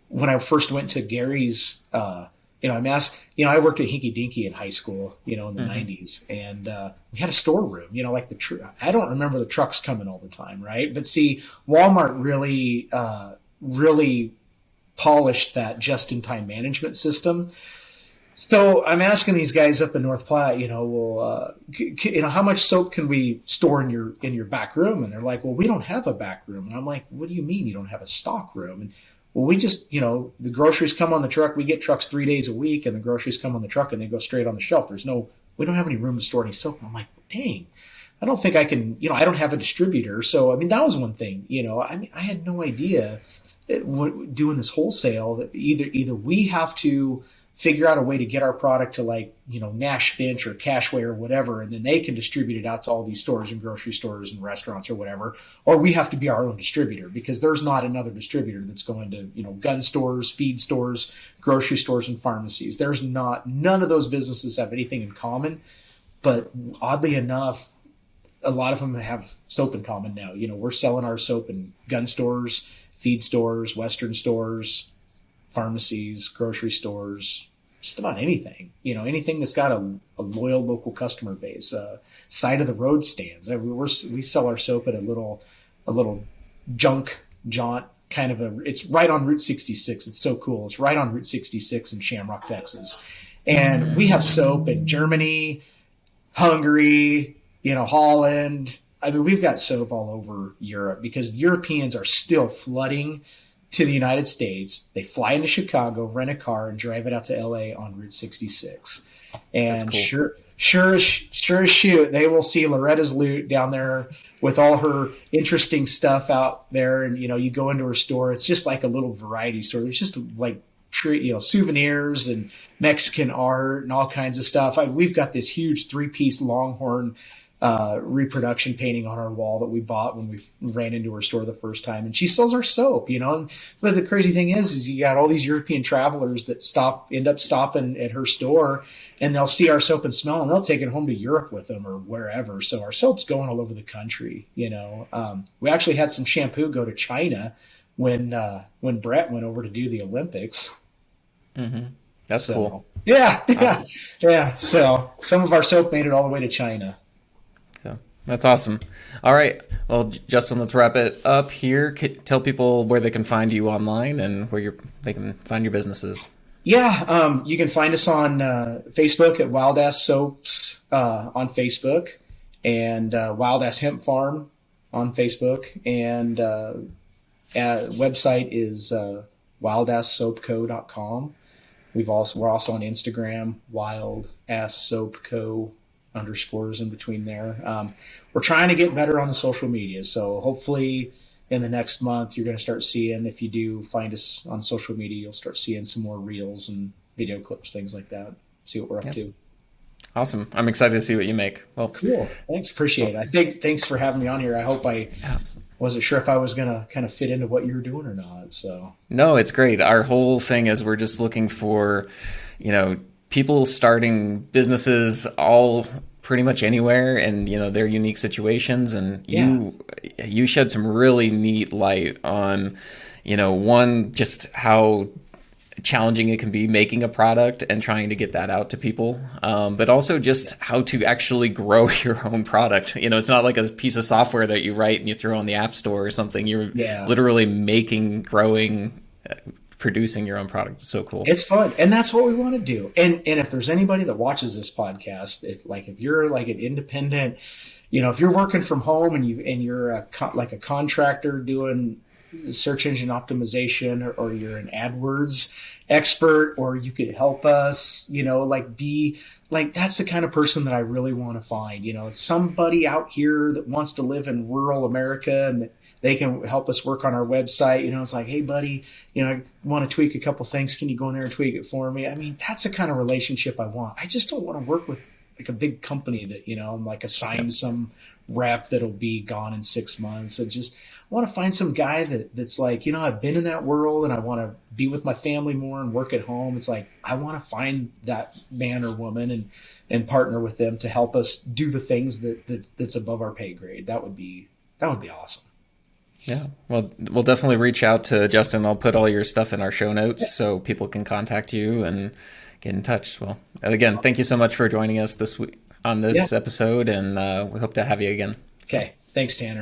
Speaker 2: When I first went to Gary's, I'm asked, I worked at Hinky Dinky in high school, in the 90s, and we had a storeroom, like I don't remember the trucks coming all the time, right? But see, Walmart really polished that just-in-time management system. So I'm asking these guys up in North Platte, how much soap can we store in your back room? And they're like, well, we don't have a back room. And I'm like, what do you mean you don't have a stock room? And well, we just, the groceries come on the truck. We get trucks 3 days a week, and the groceries come on the truck and they go straight on the shelf. We don't have any room to store any soap. And I'm like, dang, I don't think I can, I don't have a distributor. So, that was one thing, I had no idea doing this wholesale that either we have to figure out a way to get our product to Nash Finch or Cashway or whatever, and then they can distribute it out to all these stores and grocery stores and restaurants or whatever, or we have to be our own distributor, because there's not another distributor that's going to, gun stores, feed stores, grocery stores, and pharmacies. None of those businesses have anything in common, but oddly enough, a lot of them have soap in common now. We're selling our soap in gun stores, feed stores, Western stores, pharmacies, grocery stores, just about anything, anything that's got a loyal local customer base, side of the road stands. We sell our soap at a little junk jaunt kind of it's right on Route 66. It's so cool. It's right on Route 66 in Shamrock, Texas. And we have soap in Germany, Hungary, Holland. We've got soap all over Europe, because Europeans are still flooding to the United States. They fly into Chicago, rent a car, and drive it out to LA on Route 66. And cool. sure as shoot, they will see Loretta's Loot down there with all her interesting stuff out there. And, you go into her store, it's just like a little variety store. There's just like, souvenirs and Mexican art and all kinds of stuff. We've got this huge 3-piece Longhorn reproduction painting on our wall that we bought when we ran into her store the first time, and she sells our soap, but the crazy thing is you got all these European travelers that end up stopping at her store, and they'll see our soap and smell, and they'll take it home to Europe with them or wherever. So our soap's going all over the country. We actually had some shampoo go to China when Brett went over to do the Olympics.
Speaker 1: That's cool.
Speaker 2: Yeah. So some of our soap made it all the way to China.
Speaker 1: That's awesome. All right. Well, Justin, let's wrap it up here. Tell people where they can find you online and where they can find your businesses.
Speaker 2: Yeah. You can find us on Facebook at Wild Ass Soaps on Facebook, and Wild Ass Hemp Farm on Facebook. And website is wildasssoapco.com. We're also on Instagram, Wild Ass Soap Co. _ in between there. We're trying to get better on the social media, so hopefully in the next month you're going to start seeing, if you do find us on social media, you'll start seeing some more reels and video clips, things like that. See what we're up to.
Speaker 1: Awesome. I'm excited to see what you make. Well,
Speaker 2: Cool. Thanks. Appreciate it. Thanks for having me on here. I hope I wasn't sure if I was going to kind of fit into what you were doing or not. So,
Speaker 1: no, it's great. Our whole thing is we're just looking for, people starting businesses all pretty much anywhere and, their unique situations. And
Speaker 2: yeah.
Speaker 1: you shed some really neat light on, one, just how challenging it can be making a product and trying to get that out to people, but also just how to actually grow your own product. It's not like a piece of software that you write and you throw on the app store or something. You're literally making, growing, producing your own product. It's so cool.
Speaker 2: It's fun, and that's what we want to do. And if there's anybody that watches this podcast, if you're like an independent, if you're working from home and you're like a contractor doing search engine optimization, or you're an AdWords expert, or you could help us, be like, that's the kind of person that I really want to find. It's somebody out here that wants to live in rural America and that they can help us work on our website. It's like, hey buddy, I want to tweak a couple things. Can you go in there and tweak it for me? I mean, that's the kind of relationship I want. I just don't want to work with like a big company that, I'm like assigned some rep that'll be gone in 6 months. I want to find some guy that's like, I've been in that world and I want to be with my family more and work at home. It's like, I want to find that man or woman and partner with them to help us do the things that's above our pay grade. That would be awesome.
Speaker 1: Yeah. Well, we'll definitely reach out to Justin. I'll put all your stuff in our show notes so people can contact you and get in touch. Well, again, thank you so much for joining us this week on this episode, and we hope to have you again.
Speaker 2: Okay. Thanks, Tanner.